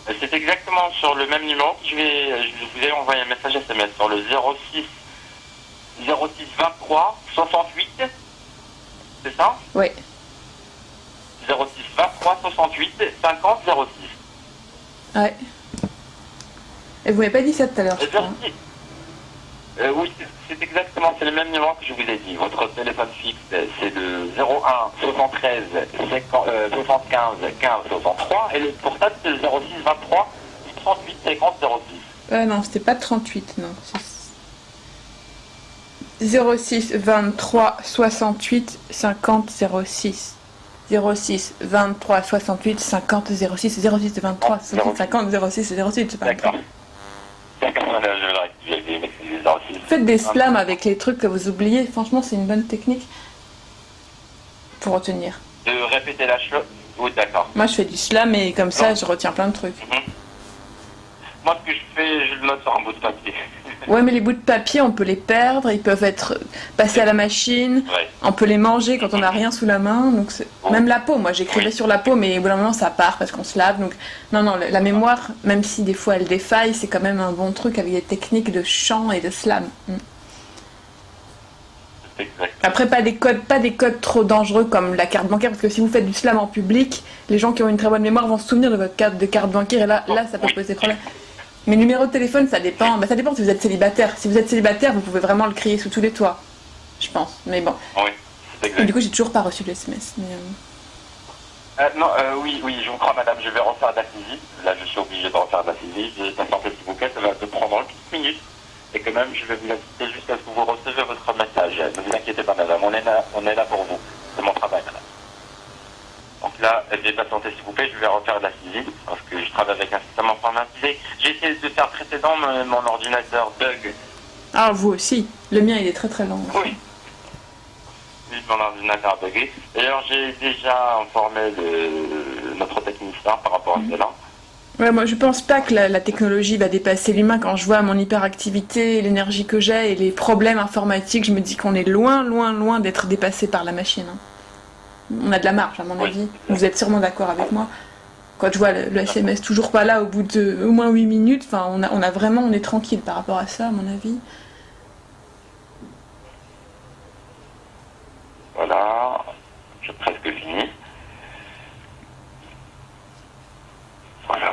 C'est exactement sur le même numéro que je vous ai envoyé un message SMS sur le 06 23 68. C'est ça? Oui. 06 23 68 50 06. Ouais. Et vous m'avez pas dit ça tout à l'heure, je crois. Oui, c'est exactement, c'est le même numéro que je vous ai dit. Votre téléphone fixe, c'est le 01 73 75 15 63 et le portable, c'est le 06 23 38 50 06. Non, c'était pas 38, non. 06 23 68 50 06. 06 23 68 50 06. 06 23 68 50 06 08, c'est pas D'accord. Faites des slams avec les trucs que vous oubliez. Franchement, c'est une bonne technique pour retenir. De répéter la chose? Oui, d'accord. Moi, je fais du slam et comme ça, je retiens plein de trucs. Moi, ce que je fais, je le note sur un bout de papier. Ouais, mais les bouts de papier, on peut les perdre. Ils peuvent être passés à la machine. Ouais. On peut les manger quand on n'a rien sous la main. Donc même la peau, moi, j'écrivais sur la peau, mais au bout d'un moment, ça part parce qu'on se lave. Donc non, la mémoire, même si des fois elle défaille, c'est quand même un bon truc avec des techniques de chant et de slam. Après, pas des codes trop dangereux comme la carte bancaire, parce que si vous faites du slam en public, les gens qui ont une très bonne mémoire vont se souvenir de votre carte bancaire, et là ça peut poser problème. Mais numéro de téléphone, ça dépend. Ça dépend si vous êtes célibataire. Si vous êtes célibataire, vous pouvez vraiment le crier sous tous les toits, je pense. Mais bon. Oui, c'est exact. Et du coup, j'ai toujours pas reçu le SMS. Mais non, oui, je vous crois, madame, je vais refaire de la saisie. Là, je suis obligé de refaire de la saisie. Je vais patienter, s'il vous plaît, ça va te prendre une petite minute. Et quand même, je vais vous assister jusqu'à ce que vous recevez votre message. Ne vous inquiétez pas, madame, on est là pour vous. C'est mon travail, madame. Donc là, veuillez patienter s'il vous plaît, je vais refaire de la saisie parce que je travaille avec un système informatisé. J'ai essayé de faire précédent, mais mon ordinateur bug. Ah, vous aussi. Le mien, il est très très lent. Oui. Oui, mon ordinateur a bugué. D'ailleurs, j'ai déjà informé notre technicien par rapport à cela. Ouais, moi je pense pas que la technologie va dépasser l'humain. Quand je vois mon hyperactivité, l'énergie que j'ai et les problèmes informatiques, je me dis qu'on est loin, loin, loin d'être dépassé par la machine. Hein. On a de la marge, à mon avis. Vous êtes sûrement d'accord avec moi. Quand je vois le SMS toujours pas là au bout de au moins 8 minutes, enfin, on a vraiment, on est tranquille par rapport à ça, à mon avis. Voilà, j'ai presque fini. Voilà.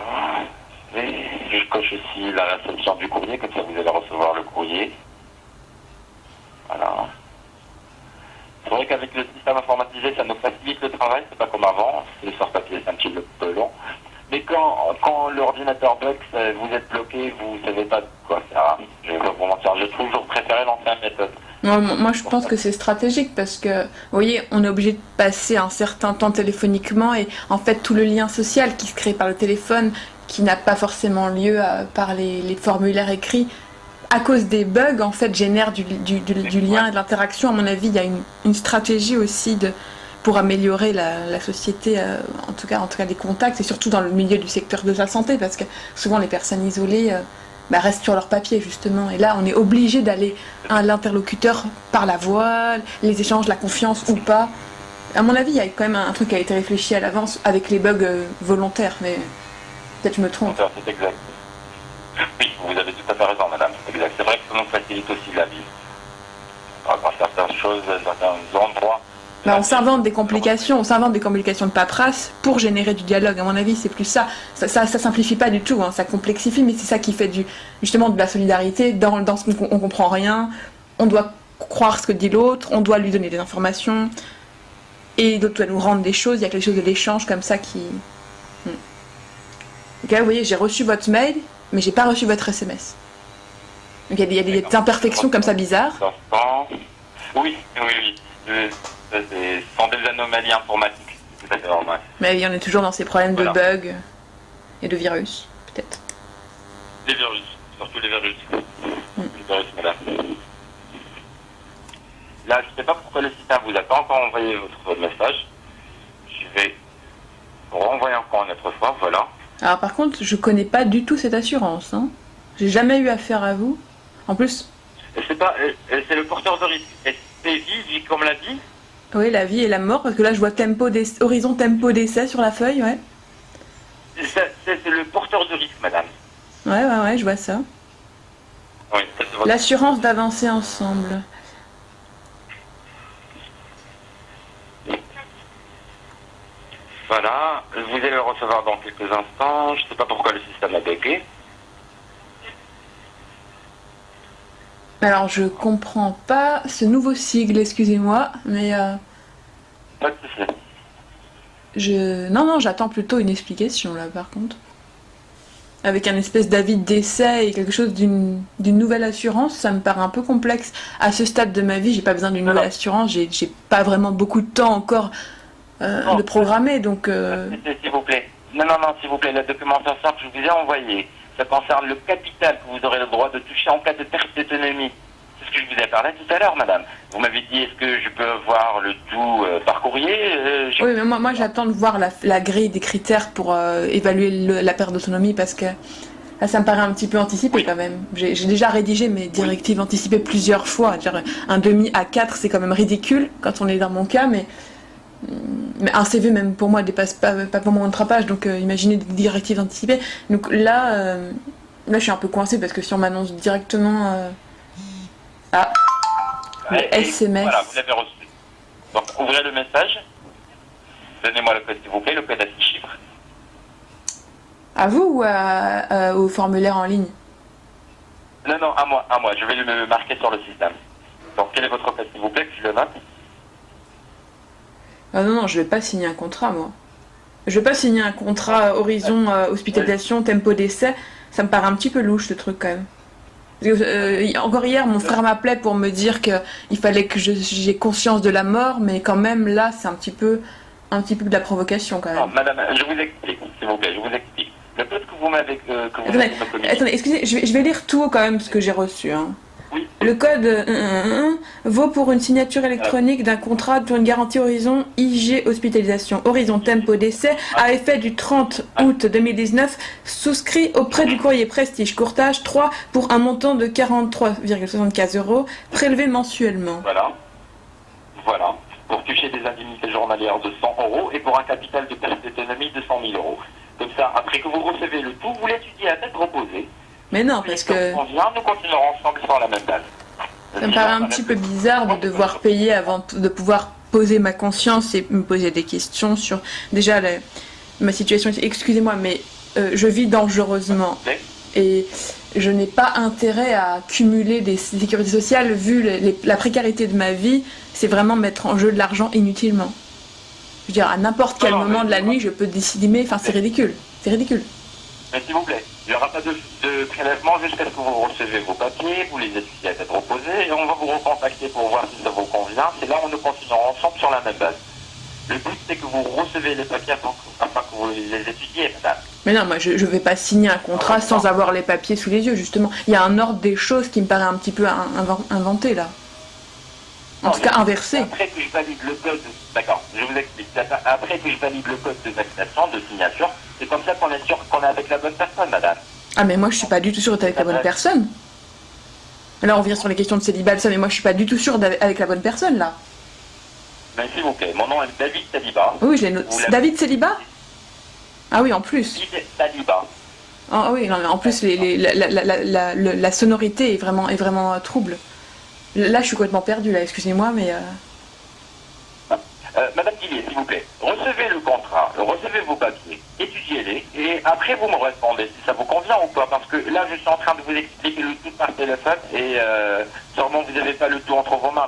Et je coche aussi la réception du courrier, comme ça vous allez recevoir le courrier. Voilà. C'est vrai qu'avec le système informatisé, ça nous facilite le travail, c'est pas comme avant. C'est sur papier, c'est un petit peu long. Mais quand l'ordinateur bug, vous êtes bloqué, vous savez pas de quoi faire. Je vais pas vous mentir, j'ai toujours préféré l'ancienne méthode. Moi, je pense que c'est stratégique parce que, vous voyez, on est obligé de passer un certain temps téléphoniquement et en fait, tout le lien social qui se crée par le téléphone, qui n'a pas forcément lieu par les formulaires écrits, à cause des bugs, en fait, génère du lien et de l'interaction. À mon avis, il y a une stratégie aussi pour améliorer la société, en tout cas les contacts, et surtout dans le milieu du secteur de la santé, parce que souvent les personnes isolées restent sur leur papier, justement. Et là, on est obligé d'aller à l'interlocuteur par la voix, les échanges, la confiance ou pas. À mon avis, il y a quand même un truc qui a été réfléchi à l'avance avec les bugs volontaires, mais peut-être je me trompe. C'est exact. Oui, vous avez tout à fait raison, madame, c'est exact. C'est vrai que ça nous facilite aussi la vie. Par rapport à certaines choses, certains endroits. On s'invente des complications, de paperasse pour générer du dialogue. À mon avis, c'est plus ça. Ça simplifie pas du tout, hein, ça complexifie, mais c'est ça qui fait justement de la solidarité dans ce qu'on comprend rien. On doit croire ce que dit l'autre, on doit lui donner des informations, et l'autre doit nous rendre des choses. Il y a quelque chose de l'échange comme ça qui. Donc là, vous voyez, j'ai reçu votre mail, mais j'ai pas reçu votre SMS. Donc il y a des imperfections comme ça bizarres. Oui. Ce sont des anomalies informatiques. Tout à fait normal. Mais on est toujours dans ces problèmes de bugs et de virus, peut-être. Les virus, surtout les virus. Les virus, madame. Là, je ne sais pas pourquoi le système vous a pas encore envoyé votre message. Je vais renvoyer encore une autre fois, voilà. Alors par contre, je connais pas du tout cette assurance. Hein. J'ai jamais eu affaire à vous. En plus... C'est le porteur de risque. C'est vie comme la vie. Oui, la vie et la mort, parce que là je vois horizon tempo d'essai sur la feuille, ouais. C'est le porteur de risque, madame. Ouais, je vois ça. Oui, l'assurance d'avancer ensemble. Voilà, vous allez le recevoir dans quelques instants. Je ne sais pas pourquoi le système a bugué. Alors, je comprends pas ce nouveau sigle, excusez-moi, mais... Pas de souci. Non, j'attends plutôt une explication, là, par contre. Avec un espèce d'avis d'essai et quelque chose d'une nouvelle assurance, ça me paraît un peu complexe. À ce stade de ma vie, j'ai pas besoin d'une nouvelle assurance, j'ai pas vraiment beaucoup de temps encore de programmer, donc... S'il vous plaît. Non, s'il vous plaît, la documentation que je vous ai envoyée, ça concerne le capital que vous aurez le droit de toucher en cas de perte d'autonomie. C'est ce que je vous ai parlé tout à l'heure, madame. Vous m'avez dit, est-ce que je peux voir le tout par courrier Oui, mais moi j'attends de voir la grille des critères pour évaluer la perte d'autonomie, parce que là, ça me paraît un petit peu anticipé quand même. J'ai déjà rédigé mes directives anticipées plusieurs fois. Dire, un demi à 4, c'est quand même ridicule quand on est dans mon cas, mais un CV même pour moi dépasse pas pour moi 3 pages, donc imaginez des directives anticipées. Donc là je suis un peu coincée parce que si on m'annonce directement le SMS. Voilà, vous l'avez reçu. Donc ouvrez le message, donnez-moi le code s'il vous plaît, le code à 6 chiffres. À vous ou au formulaire en ligne? Non, à moi, je vais le marquer sur le système. Donc quel est votre code s'il vous plaît, que je le note? Non, je vais pas signer un contrat, moi. Je vais pas signer un contrat horizon hospitalisation, tempo d'essai. Ça me paraît un petit peu louche, ce truc, quand même. Encore hier, mon frère m'appelait pour me dire qu'il fallait que j'ai conscience de la mort, mais quand même, là, c'est un petit peu... un petit peu de la provocation quand Non, même. madame, je vous explique, s'il vous plaît, je vous explique. Le code que vous m'avez Attendez, communiqué. attendez, excusez, je vais lire tout quand même ce que j'ai reçu. Hein. Oui. Le code vaut pour une signature électronique d'un contrat pour une garantie Horizon IG Hospitalisation. Horizon Tempo d'essai à effet du 30 août 2019, souscrit auprès du courrier Prestige Courtage 3 pour un montant de 43,75 €, prélevé mensuellement. Voilà. Voilà. Pour toucher des indemnités journalières de 100 € et pour un capital de perte d'autonomie de 100 000 €. Comme ça, après que vous recevez le tout, vous l'étudiez à tête reposée. Mais non, parce que On vient, nous continuerons ensemble sur la même base. ça me paraît un petit peu bizarre de devoir payer avant de pouvoir poser ma conscience et me poser des questions sur déjà ma situation. Excusez-moi, mais je vis dangereusement et je n'ai pas intérêt à cumuler des sécurités sociales vu la précarité de ma vie. C'est vraiment mettre en jeu de l'argent inutilement. Je veux dire, à n'importe quel moment de la nuit, je peux décider, mais enfin, c'est ridicule. C'est ridicule. Mais s'il vous plaît, il n'y aura pas de prélèvement jusqu'à ce que vous recevez vos papiers, vous les étudiez à tête reposée, et on va vous recontacter pour voir si ça vous convient. C'est là où nous continuerons ensemble sur la même base. Le but, c'est que vous recevez les papiers afin que vous les étudiez, madame. Mais non, moi, je ne vais pas signer un contrat sans avoir les papiers sous les yeux, justement. Il y a un ordre des choses qui me paraît un petit peu inventé, là. En tout cas, inversé. Après que je valide le code, d'accord, je vous explique. Après que je valide le code de vaccination, de signature, c'est comme ça qu'on est sûr qu'on est avec la bonne personne, madame. Ah, mais moi, je suis pas du tout sûre d'être avec la bonne personne. Là, on revient sur les questions de célibat, ça, mais moi, je suis pas du tout sûre d'être avec la bonne personne, là. Mais s'il vous plaît, mon nom est David Saliba. Oui, je l'ai noté. David Célibat? Ah oui, en plus. David Saliba. Ah oui, non, mais en plus, la sonorité est vraiment trouble. Là, je suis complètement perdue, là, excusez-moi, mais... Madame Guillier, s'il vous plaît, recevez le contrat, recevez vos papiers, étudiez-les, et après vous me répondez si ça vous convient ou pas, parce que là je suis en train de vous expliquer le tout par téléphone, et sûrement vous n'avez pas le tout entre vos mains.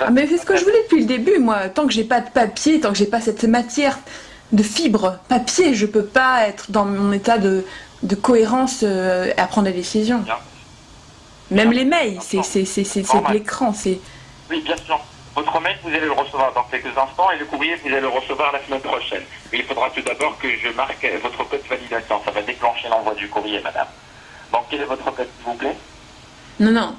Ah, mais c'est ce que je voulais depuis le début, moi. Tant que j'ai pas de papier, tant que j'ai pas cette matière de fibre papier, je peux pas être dans mon état de cohérence à prendre des décisions. Bien. Même les mails, c'est de l'écran, c'est... Oui, bien sûr. Votre mail, vous allez le recevoir dans quelques instants et le courrier, vous allez le recevoir la semaine prochaine. Mais il faudra tout d'abord que je marque votre code de validation. Ça va déclencher l'envoi du courrier, madame. Donc, quel est votre code, s'il vous plaît? Non, non.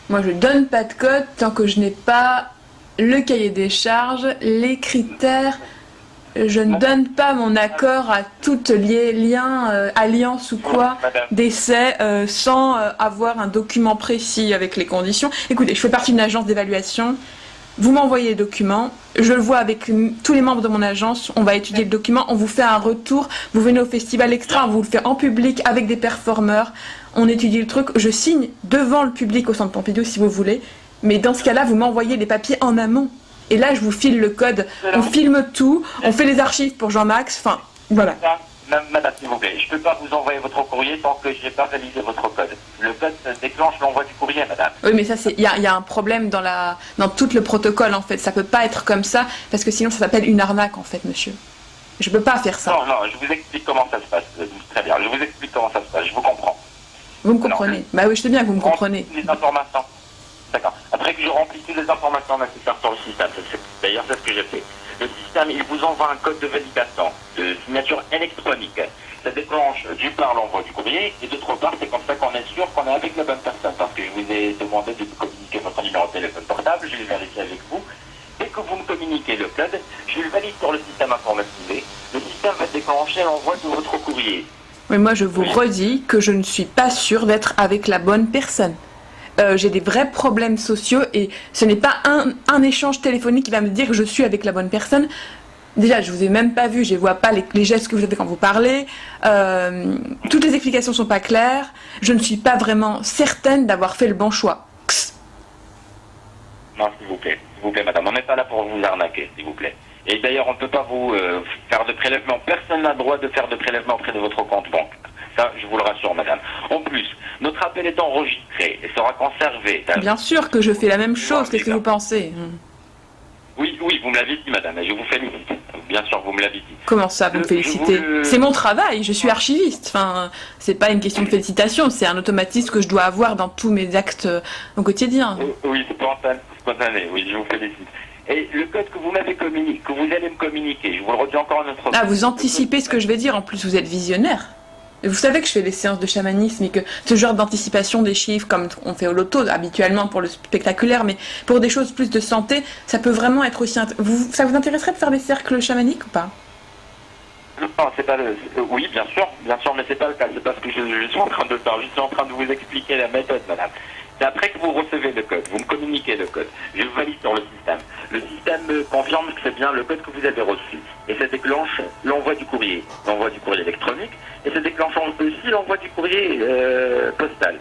Moi, je donne pas de code tant que je n'ai pas le cahier des charges, les critères. Je ne donne pas mon accord à toute lien, alliance ou quoi, d'essai, sans avoir un document précis avec les conditions. Écoutez, je fais partie d'une agence d'évaluation. Vous m'envoyez les documents, je le vois avec tous les membres de mon agence, on va étudier le document, on vous fait un retour, vous venez au Festival Extra, on vous le fait en public avec des performeurs, on étudie le truc, je signe devant le public au Centre Pompidou si vous voulez, mais dans ce cas-là, vous m'envoyez les papiers en amont. Et là, je vous file le code, on filme tout, on fait les archives pour Jean-Max, enfin, voilà. Madame, s'il vous plaît, je ne peux pas vous envoyer votre courrier tant que je n'ai pas validé votre code. Le code déclenche l'envoi du courrier, madame. Oui, mais ça, il y a un problème dans tout le protocole, en fait. Ça peut pas être comme ça, parce que sinon, ça s'appelle une arnaque, en fait, monsieur. Je peux pas faire ça. Non, non, je vous explique comment ça se passe. Très bien, je vous explique comment ça se passe, je vous comprends. Vous me comprenez? Bah oui, je sais bien que vous me comprenez. Les informations. D'accord. Après que je remplis toutes les informations nécessaires sur le système, d'ailleurs, c'est ce que j'ai fait. Le système, il vous envoie un code de validation, de signature électronique. Ça déclenche d'une part l'envoi du courrier, et d'autre part, c'est comme ça qu'on est sûr qu'on est avec la bonne personne. Parce que je vous ai demandé de communiquer votre numéro de téléphone portable, je vais vérifier avec vous. Dès que vous me communiquez le code, je le valide sur le système informatisé. Le système va déclencher l'envoi de votre courrier. Mais moi, je vous redis que je ne suis pas sûre d'être avec la bonne personne. J'ai des vrais problèmes sociaux et ce n'est pas un échange téléphonique qui va me dire que je suis avec la bonne personne. Déjà, je vous ai même pas vu, je ne vois pas les gestes que vous avez quand vous parlez. Toutes les explications sont pas claires. Je ne suis pas vraiment certaine d'avoir fait le bon choix. Non, s'il vous plaît, madame, on n'est pas là pour vous arnaquer, s'il vous plaît. Et d'ailleurs, on ne peut pas vous faire de prélèvement. Personne n'a le droit de faire de prélèvement auprès de votre compte banque. Ça, je vous le rassure, madame. En plus, notre appel est enregistré et sera conservé. Bien sûr que je fais la même chose, qu'est-ce que vous pensez? Oui, vous me l'avez dit, madame, et je vous félicite. Bien sûr, vous me l'avez dit. Comment ça, vous me félicitez? C'est mon travail, je suis archiviste. Enfin, c'est pas une question de félicitation, c'est un automatisme que je dois avoir dans tous mes actes au quotidien. Oui, c'est spontané, oui, je vous félicite. Et le code que vous m'avez communiqué, que vous allez me communiquer, je vous le redis encore une autre fois. Ah, vous anticipez ce que je vais dire, en plus vous êtes visionnaire. Et vous savez que je fais des séances de chamanisme et que ce genre d'anticipation des chiffres, comme on fait au loto habituellement pour le spectaculaire, mais pour des choses plus de santé, ça peut vraiment être aussi... Ça vous intéresserait de faire des cercles chamaniques ou pas? Non, c'est pas le... Oui, bien sûr, mais c'est pas le cas. C'est pas ce que je suis en train de faire. Je suis en train de vous expliquer la méthode, madame. C'est après que vous recevez le code, vous me communiquez le code. Je le valide sur le système. Le système me confirme que c'est bien le code que vous avez reçu. Et ça déclenche l'envoi du courrier électronique, et ça déclenche aussi l'envoi du courrier postal.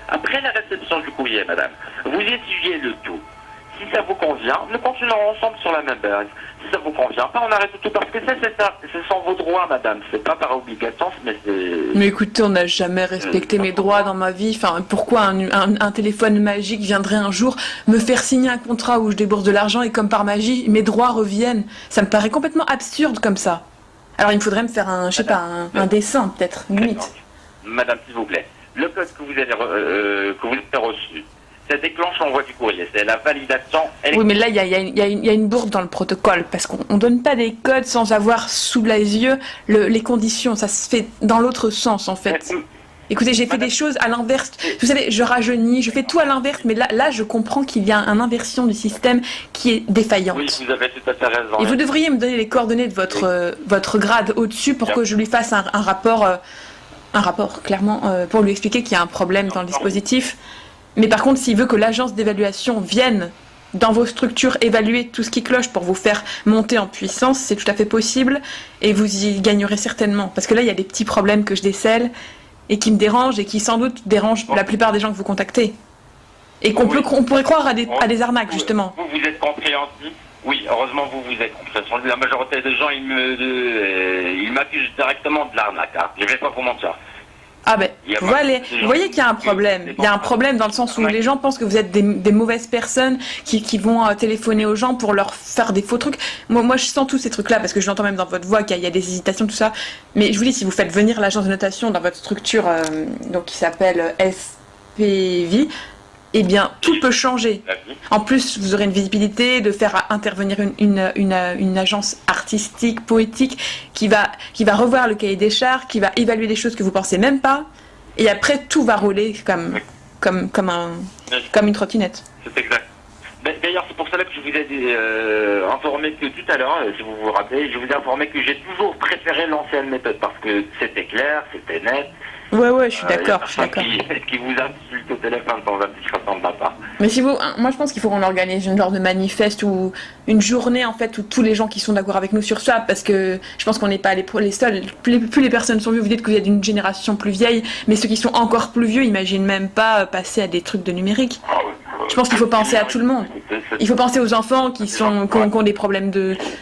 Après la réception du courrier, madame, vous étudiez le tout. Si ça vous convient, nous continuerons ensemble sur la même base. Si ça vous convient pas, on arrête tout parce que ça, ce sont vos droits, madame. C'est pas par obligation, mais c'est... Mais écoutez, on n'a jamais respecté mes droits dans ma vie. Enfin, pourquoi un téléphone magique viendrait un jour me faire signer un contrat où je débourse de l'argent et comme par magie, mes droits reviennent? Ça me paraît complètement absurde comme ça. Alors il me faudrait me faire un dessin, peut-être, limite. Madame, s'il vous plaît, le code que vous avez reçu, ça déclenche l'envoi du courrier, c'est la validation. Oui, mais là, il y a une bourde dans le protocole, parce qu'on ne donne pas des codes sans avoir sous les yeux les conditions. Ça se fait dans l'autre sens, en fait. Écoutez, j'ai fait des choses à l'inverse. Vous savez, je rajeunis, je fais tout à l'inverse, mais là, je comprends qu'il y a une inversion du système qui est défaillante. Oui, vous avez tout à fait raison. Et vous devriez me donner les coordonnées de votre grade au-dessus pour que je lui fasse un rapport, clairement, pour lui expliquer qu'il y a un problème dans le dispositif. Mais par contre, s'il veut que l'agence d'évaluation vienne dans vos structures évaluer tout ce qui cloche pour vous faire monter en puissance, c'est tout à fait possible et vous y gagnerez certainement. Parce que là, il y a des petits problèmes que je décèle et qui me dérangent et qui sans doute dérangent la plupart des gens que vous contactez. Et qu'on pourrait croire à des arnaques, justement. Vous êtes compréhensif. Oui, heureusement, vous êtes compréhensif. La majorité des gens, ils m'accusent directement de l'arnaque. Hein. Je ne vais pas vous mentir. Ah ben, vous voyez qu'il y a un problème. Il y a un problème dans le sens où les gens pensent que vous êtes des mauvaises personnes qui vont téléphoner aux gens pour leur faire des faux trucs. Moi, je sens tous ces trucs-là parce que je l'entends même dans votre voix qu'il y a des hésitations, tout ça. Mais je vous dis, si vous faites venir l'agence de notation dans votre structure, donc qui s'appelle SPV, eh bien, tout peut changer. En plus, vous aurez une visibilité de faire intervenir une agence artistique, poétique, qui va revoir le cahier des charges, qui va évaluer des choses que vous pensez même pas, et après, tout va rouler comme une trottinette. C'est exact. D'ailleurs, c'est pour cela que je vous ai informé que tout à l'heure, si vous vous rappelez, je vous ai informé que j'ai toujours préféré l'ancienne méthode, parce que c'était clair, c'était net. Ouais, je suis d'accord. Qui vous insulte au téléphone sans indiscrétion de ma part. Mais moi je pense qu'il faut qu'on organise une genre de manifeste ou une journée en fait où tous les gens qui sont d'accord avec nous sur ça, parce que je pense qu'on n'est pas les seuls. Plus les personnes sont vieux, vous dites que vous êtes d'une génération plus vieille, mais ceux qui sont encore plus vieux imaginent même pas passer à des trucs de numérique. Je pense qu'il faut penser à tout le monde. Il faut penser aux enfants qui ont des problèmes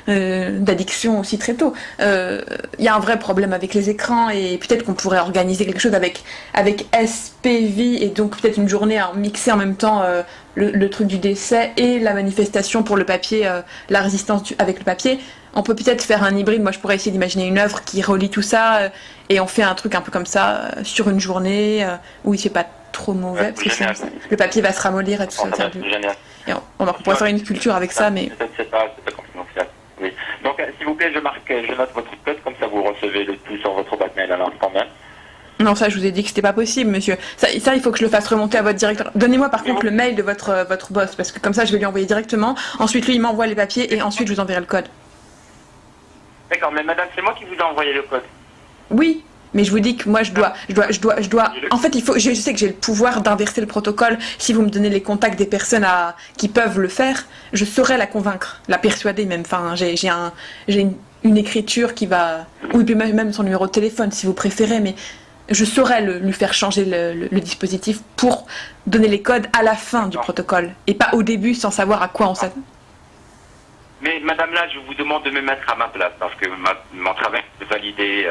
d'addiction aussi très tôt. Il y a un vrai problème avec les écrans et peut-être qu'on pourrait organiser quelque chose avec SPV et donc peut-être une journée à mixer en même temps le truc du décès et la manifestation pour le papier, la résistance avec le papier. On peut peut-être faire un hybride. Moi, je pourrais essayer d'imaginer une œuvre qui relie tout ça et on fait un truc un peu comme ça sur une journée où il fait pas trop mauvais parce que le papier va se ramollir et tout ça. Et on pourrait faire une sculpture avec ça, mais c'est pas confidentiel. Oui. Donc, s'il vous plaît, je note votre code comme ça vous recevez le tout sur votre boîte mail à l'instant même. Non, ça, je vous ai dit que c'était pas possible, monsieur. Ça, il faut que je le fasse remonter à votre directeur. Donnez-moi par contre le mail de votre boss, parce que comme ça, je vais lui envoyer directement. Ensuite, lui, il m'envoie les papiers et ensuite, je vous enverrai le code. D'accord, mais madame, c'est moi qui vous ai envoyé le code. Oui, mais je vous dis que moi, je dois. En fait, je sais que j'ai le pouvoir d'inverser le protocole. Si vous me donnez les contacts des personnes qui peuvent le faire, je saurais la convaincre, la persuader même. Enfin, j'ai une écriture qui va. Oui, puis même son numéro de téléphone, si vous préférez, mais. Je saurais lui faire changer le dispositif pour donner les codes à la fin du protocole et pas au début sans savoir à quoi on s'attend. Mais madame là, je vous demande de me mettre à ma place parce que mon travail est de valider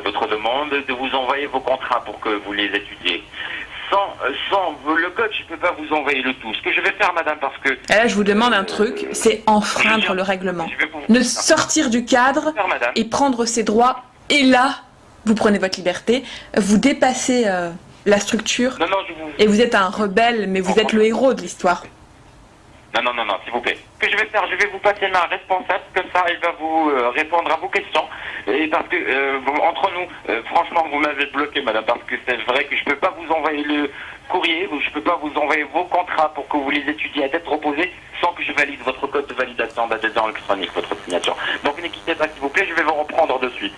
votre demande, de vous envoyer vos contrats pour que vous les étudiez. Sans le code, je ne peux pas vous envoyer le tout. Ce que je vais faire, madame, parce que... Et là, je vous demande un truc, c'est enfreindre le règlement. Ne sortir du cadre et prendre ses droits et là... Vous prenez votre liberté, vous dépassez la structure et vous êtes un rebelle, mais vous êtes le héros de l'histoire. Non, s'il vous plaît. Ce que je vais faire, je vais vous passer ma responsable, comme ça, elle va vous répondre à vos questions. Et parce que, entre nous, franchement, vous m'avez bloqué, madame, parce que c'est vrai que je ne peux pas vous envoyer le courrier, je ne peux pas vous envoyer vos contrats pour que vous les étudiez à tête reposée sans que je valide votre code de validation d'adhésion électronique, votre signature. Donc ne quittez pas, s'il vous plaît, je vais vous reprendre de suite.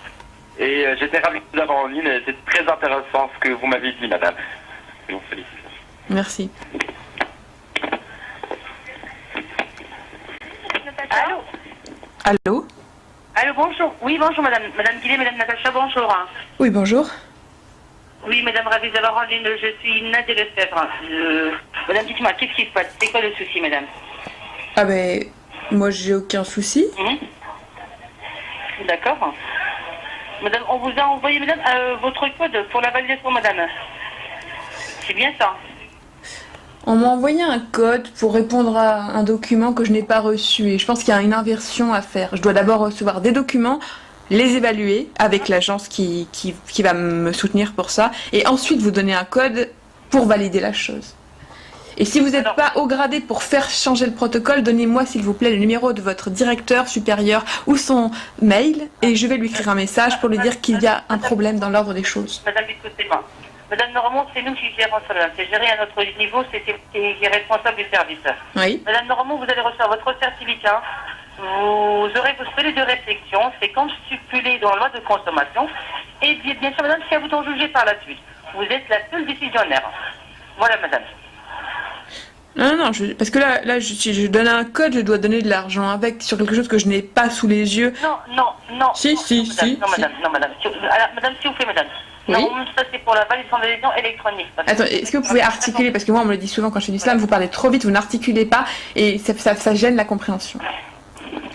Et j'étais ravi de vous avoir en ligne, et c'est très intéressant ce que vous m'avez dit, madame. Je vous félicite. Merci. Allô? Allô? Allô, bonjour. Oui, bonjour, madame. Madame Guillet, madame Natacha, bonjour. Oui, bonjour. Oui, madame, ravie de vous avoir en ligne. Je suis Nadia Lefebvre. Madame, dites-moi, qu'est-ce qui se passe? C'est quoi le souci, madame? Ah ben, moi j'ai aucun souci. D'accord. Madame, on vous a envoyé, madame, votre code pour la validation, madame. C'est bien ça? On m'a envoyé un code pour répondre à un document que je n'ai pas reçu et je pense qu'il y a une inversion à faire. Je dois d'abord recevoir des documents, les évaluer avec l'agence qui va me soutenir pour ça et ensuite vous donner un code pour valider la chose. Et si vous n'êtes pas au gradé pour faire changer le protocole, donnez-moi s'il vous plaît le numéro de votre directeur supérieur ou son mail et je vais lui écrire un message pour lui dire qu'il y a un problème dans l'ordre des choses. Madame, écoutez-moi. Madame, normalement, c'est nous qui gérons ça. C'est géré à notre niveau, c'est qui est responsable du service. Oui. Madame, normalement, vous allez recevoir votre certificat. Vous aurez vos feuilles de réflexion. C'est comme stipulé dans la loi de consommation. Et bien sûr, madame, si à vous d'en juger par la suite. Vous êtes la seule décisionnaire. Voilà, madame. Non, parce que là si je donne un code, je dois donner de l'argent avec sur quelque chose que je n'ai pas sous les yeux. Non. Si. Non, madame. Madame, s'il vous plaît, madame. Oui. Non, ça c'est pour la validation d'adhésion électronique. Attends, est-ce que vous pouvez articuler? Parce que moi, on me le dit souvent quand je fais du slam, vous parlez trop vite, vous n'articulez pas, et ça gêne la compréhension.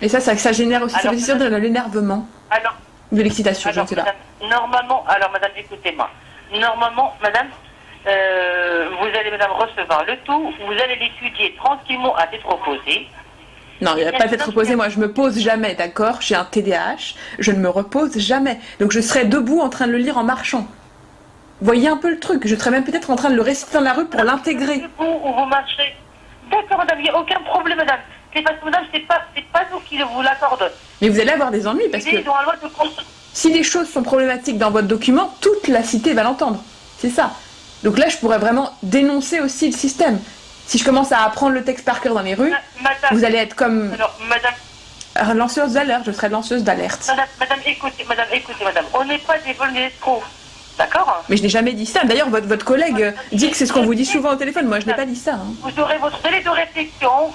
Et ça génère aussi, ça veut dire de l'énervement, de l'excitation, je ne sais pas. Normalement, madame, écoutez-moi. Normalement, madame, vous allez, madame, recevoir le tout, vous allez l'étudier tranquillement à tête reposée. Non, il n'y a pas d'être reposé, moi je me pose jamais, d'accord? J'ai un TDAH, je ne me repose jamais. Donc je serai debout en train de le lire en marchant. Voyez un peu le truc, je serais même peut-être en train de le réciter dans la rue pour l'intégrer. Debout ou vous marchez. D'accord, madame, il n'y a aucun problème, madame. C'est parce que, madame, c'est pas nous qui vous l'accorde. Mais vous allez avoir des ennuis parce que Dans la loi de... si les choses sont problématiques dans votre document, toute la cité va l'entendre. C'est ça. Donc là, je pourrais vraiment dénoncer aussi le système. Si je commence à apprendre le texte par cœur dans les rues, madame, vous allez être comme alors, madame, lanceuse d'alerte, je serai lanceuse d'alerte. madame, écoutez, madame, on n'est pas des vols d'escrocs, d'accord? Mais je n'ai jamais dit ça. D'ailleurs, votre collègue dit que c'est ce qu'on vous dit souvent au téléphone. Moi, je n'ai pas dit ça. Hein. Vous aurez votre délai de réflexion,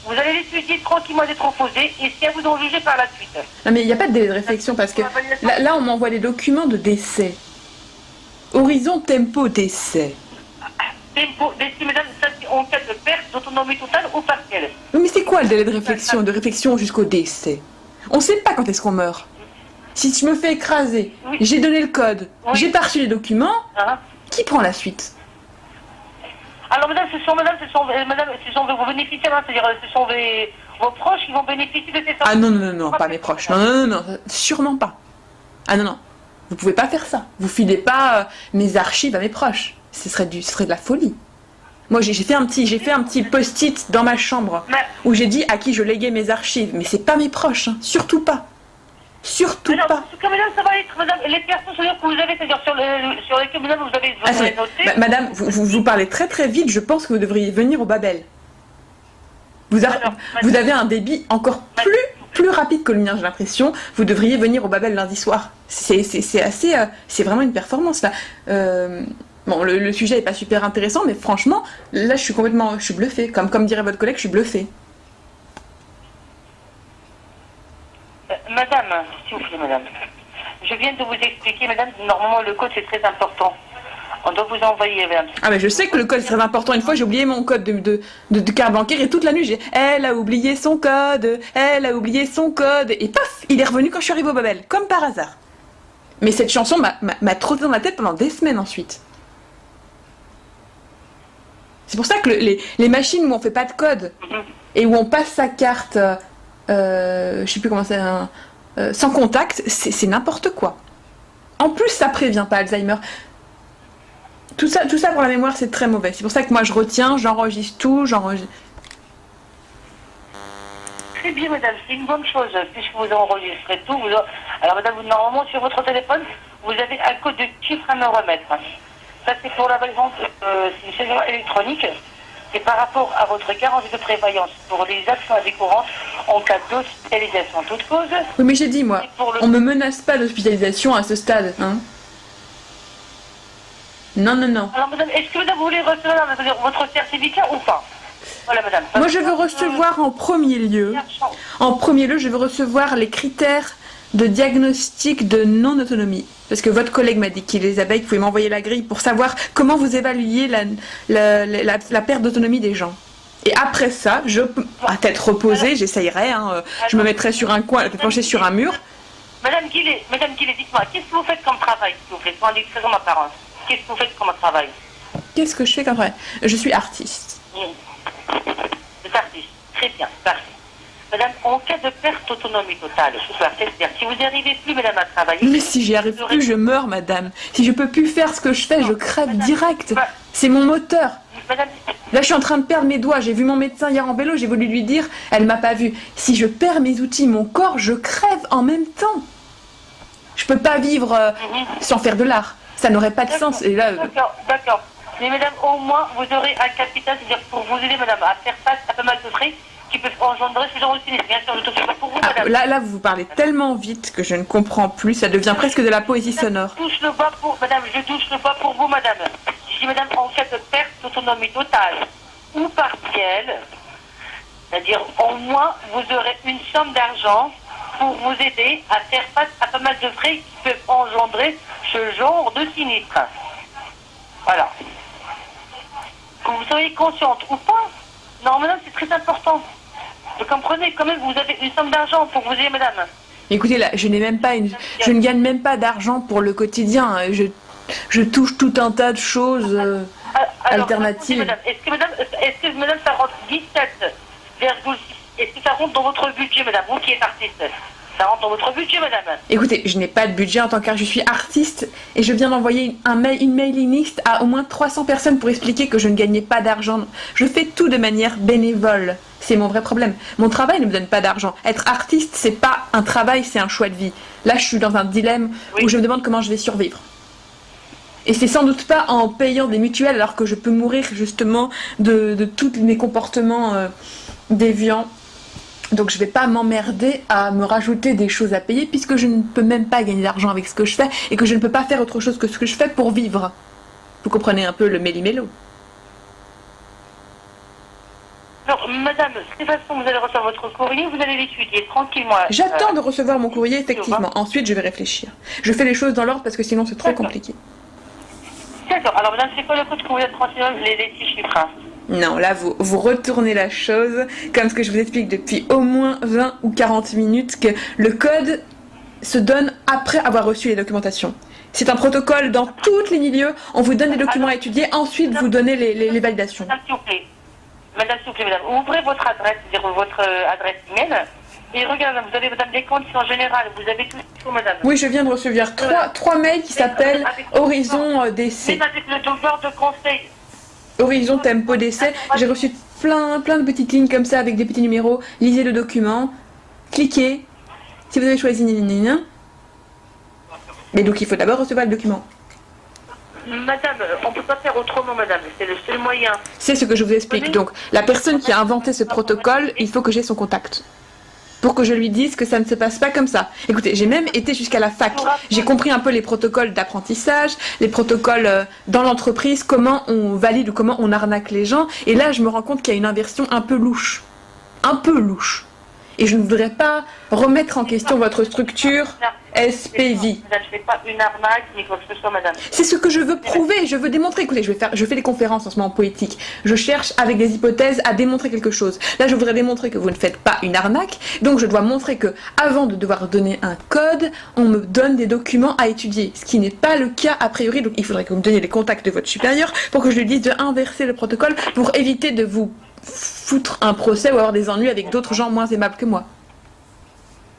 vous allez l'étudier tranquillement d'être reposé, et si à vous d'en juger par la suite. Non, mais il n'y a pas de délai de réflexion parce que là on m'envoie des documents de décès. Horizon tempo décès. Si, madame, ça c'est en cas de perte d'autonomie totale ou partielle. Mais c'est quoi le délai de réflexion? De réflexion jusqu'au décès? On ne sait pas quand est-ce qu'on meurt. Si je me fais écraser, j'ai donné le code, j'ai pas reçu les documents, qui prend la suite? Alors madame, ce sont vos bénéficiaires, c'est-à-dire ce sont vos proches qui vont bénéficier de ces Ah non, pas mes proches. Non, sûrement pas. Ah non, vous pouvez pas faire ça. Vous filez pas mes archives à mes proches. Ce serait de la folie. Moi, j'ai fait un petit post-it dans ma chambre où j'ai dit à qui je léguais mes archives. Mais c'est pas mes proches, hein. Surtout pas. Surtout alors, pas. Parce que madame, ça va être, madame, les personnes que vous avez, c'est-à-dire sur lesquelles madame, vous avez noté. Madame, vous parlez très très vite, je pense que vous devriez venir au Babel. Vous avez un débit encore plus rapide que le mien, j'ai l'impression. Vous devriez venir au Babel lundi soir. C'est vraiment une performance là. Bon, le sujet n'est pas super intéressant, mais franchement, là je suis bluffée. Comme dirait votre collègue, je suis bluffée. Madame, s'il vous plaît, madame. Je viens de vous expliquer, madame, normalement le code c'est très important. On doit vous envoyer, madame. Ah mais je sais que le code est très important. Une fois j'ai oublié mon code de carte bancaire et toute la nuit elle a oublié son code, et paf, il est revenu quand je suis arrivée au Babel, comme par hasard. Mais cette chanson m'a trotté dans la tête pendant des semaines ensuite. C'est pour ça que les machines où on fait pas de code et où on passe sa carte, je sais plus comment c'est, sans contact, c'est n'importe quoi. En plus, ça prévient pas Alzheimer. Tout ça pour la mémoire, c'est très mauvais. C'est pour ça que moi je retiens, j'enregistre tout, très bien, madame, c'est une bonne chose, puisque vous enregistrez tout. Alors, madame, normalement, sur votre téléphone, vous avez un code de chiffre à me remettre. Ça, c'est pour la validation, c'est une cellule électronique. Et par rapport à votre garantie de prévoyance pour les actions à vie courante en cas d'hospitalisation toute cause. Oui, mais j'ai dit, moi, on me menace pas d'hospitalisation à ce stade, hein. Non, non, non. Alors, madame, est-ce que madame, vous voulez recevoir votre certificat ou pas? Voilà, madame. Moi, je veux recevoir en premier lieu, je veux recevoir les critères de diagnostic de non-autonomie. Parce que votre collègue m'a dit qu'il les avait, que vous pouvez m'envoyer la grille pour savoir comment vous évaluez la perte d'autonomie des gens. Et après ça, à tête reposée, j'essayerai, hein, je me mettrai sur un coin, la tête penchée sur un mur. Madame Guillet, dites-moi, qu'est-ce que vous faites comme travail, s'il vous plaît, sans indiscrétion d'apparence? Qu'est-ce que vous faites comme travail? Qu'est-ce que je fais comme travail? Je suis artiste. Vous êtes artiste, très bien, parfait. Madame, en cas de perte d'autonomie totale, c'est-à-dire si vous n'y arrivez plus, madame, à travailler... Mais si j'y arrive plus, je meurs, madame. Si je peux plus faire ce que je fais, je crève direct. C'est mon moteur. Madame... Là, je suis en train de perdre mes doigts. J'ai vu mon médecin hier en vélo, j'ai voulu lui dire, elle m'a pas vu. Si je perds mes outils, mon corps, je crève en même temps. Je peux pas vivre sans faire de l'art. Ça n'aurait pas de sens. Et là... D'accord. Mais madame, au moins, vous aurez un capital, c'est-à-dire pour vous aider, madame, à faire face à pas mal de frais qui peuvent engendrer ce genre de sinistre. Bien sûr, je ne touche pas pour vous, madame. Là, vous parlez tellement vite que je ne comprends plus. Ça devient presque de la poésie sonore. Je touche le bas pour vous, madame. Je dis, madame, en cas de perte d'autonomie totale ou partielle, c'est-à-dire au moins, vous aurez une somme d'argent pour vous aider à faire face à pas mal de frais qui peuvent engendrer ce genre de sinistre. Voilà. Que vous soyez consciente ou pas. Non, madame, c'est très important. Vous comprenez, quand même, vous avez une somme d'argent pour vous aider, madame. Écoutez, là, je ne gagne même pas d'argent pour le quotidien. Je touche tout un tas de choses alternatives. Est-ce que madame, ça rentre 17,6? Est-ce que ça rentre dans votre budget, madame, vous qui êtes artiste? Ça rentre dans votre budget, madame? Écoutez, je n'ai pas de budget en tant que je suis artiste et je viens d'envoyer une mailing list à au moins 300 personnes pour expliquer que je ne gagnais pas d'argent. Je fais tout de manière bénévole. C'est mon vrai problème. Mon travail ne me donne pas d'argent. Être artiste, c'est pas un travail, c'est un choix de vie. Là, je suis dans un dilemme où je me demande comment je vais survivre. Et c'est sans doute pas en payant des mutuelles alors que je peux mourir justement de tous mes comportements déviants. Donc je vais pas m'emmerder à me rajouter des choses à payer puisque je ne peux même pas gagner d'argent avec ce que je fais et que je ne peux pas faire autre chose que ce que je fais pour vivre. Vous comprenez un peu le méli-mélo. Alors, madame, de toute façon, vous allez recevoir votre courrier, vous allez l'étudier tranquillement. J'attends de recevoir mon courrier, effectivement. Ensuite, je vais réfléchir. Je fais les choses dans l'ordre parce que sinon c'est trop compliqué. D'accord. Alors, madame, c'est quoi le code que vous êtes transféré, les 6 chiffres? Non, là, vous retournez la chose, comme ce que je vous explique depuis au moins 20 ou 40 minutes, que le code se donne après avoir reçu les documentations. C'est un protocole dans tous les milieux, on vous donne les documents à étudier, ensuite vous donnez les validations. Madame, s'il vous plaît. Madame, s'il vous plaît, madame. Ouvrez votre adresse, c'est-à-dire votre adresse email, et regardez, vous avez, madame, des conditions générales, vous avez tout ce qu'il faut, madame. Oui, je viens de recevoir trois mails qui s'appellent Horizon DC. Même avec le devoir de conseil. Horizon Tempo d'essai, j'ai reçu plein de petites lignes comme ça avec des petits numéros. Lisez le document, cliquez. Si vous avez choisi Nina. Mais donc il faut d'abord recevoir le document. Madame, on ne peut pas faire autrement, madame. C'est le seul moyen. C'est ce que je vous explique. Donc la personne qui a inventé ce protocole, il faut que j'ai son contact. Pour que je lui dise que ça ne se passe pas comme ça. Écoutez, j'ai même été jusqu'à la fac. J'ai compris un peu les protocoles d'apprentissage, les protocoles dans l'entreprise, comment on valide ou comment on arnaque les gens. Et là, je me rends compte qu'il y a une inversion un peu louche. Un peu louche. Et je ne voudrais pas remettre en question votre structure SPV. Madame, je ne fais pas une arnaque ni quoi que ce soit, madame. C'est ce que je veux prouver, je veux démontrer. Écoutez, je fais des conférences en ce moment poétiques. Je cherche avec des hypothèses à démontrer quelque chose. Là, je voudrais démontrer que vous ne faites pas une arnaque. Donc, je dois montrer que, avant de devoir donner un code, on me donne des documents à étudier. Ce qui n'est pas le cas a priori. Donc, il faudrait que vous me donniez les contacts de votre supérieur pour que je lui dise de inverser le protocole pour éviter de vous foutre un procès ou avoir des ennuis avec d'autres gens moins aimables que moi.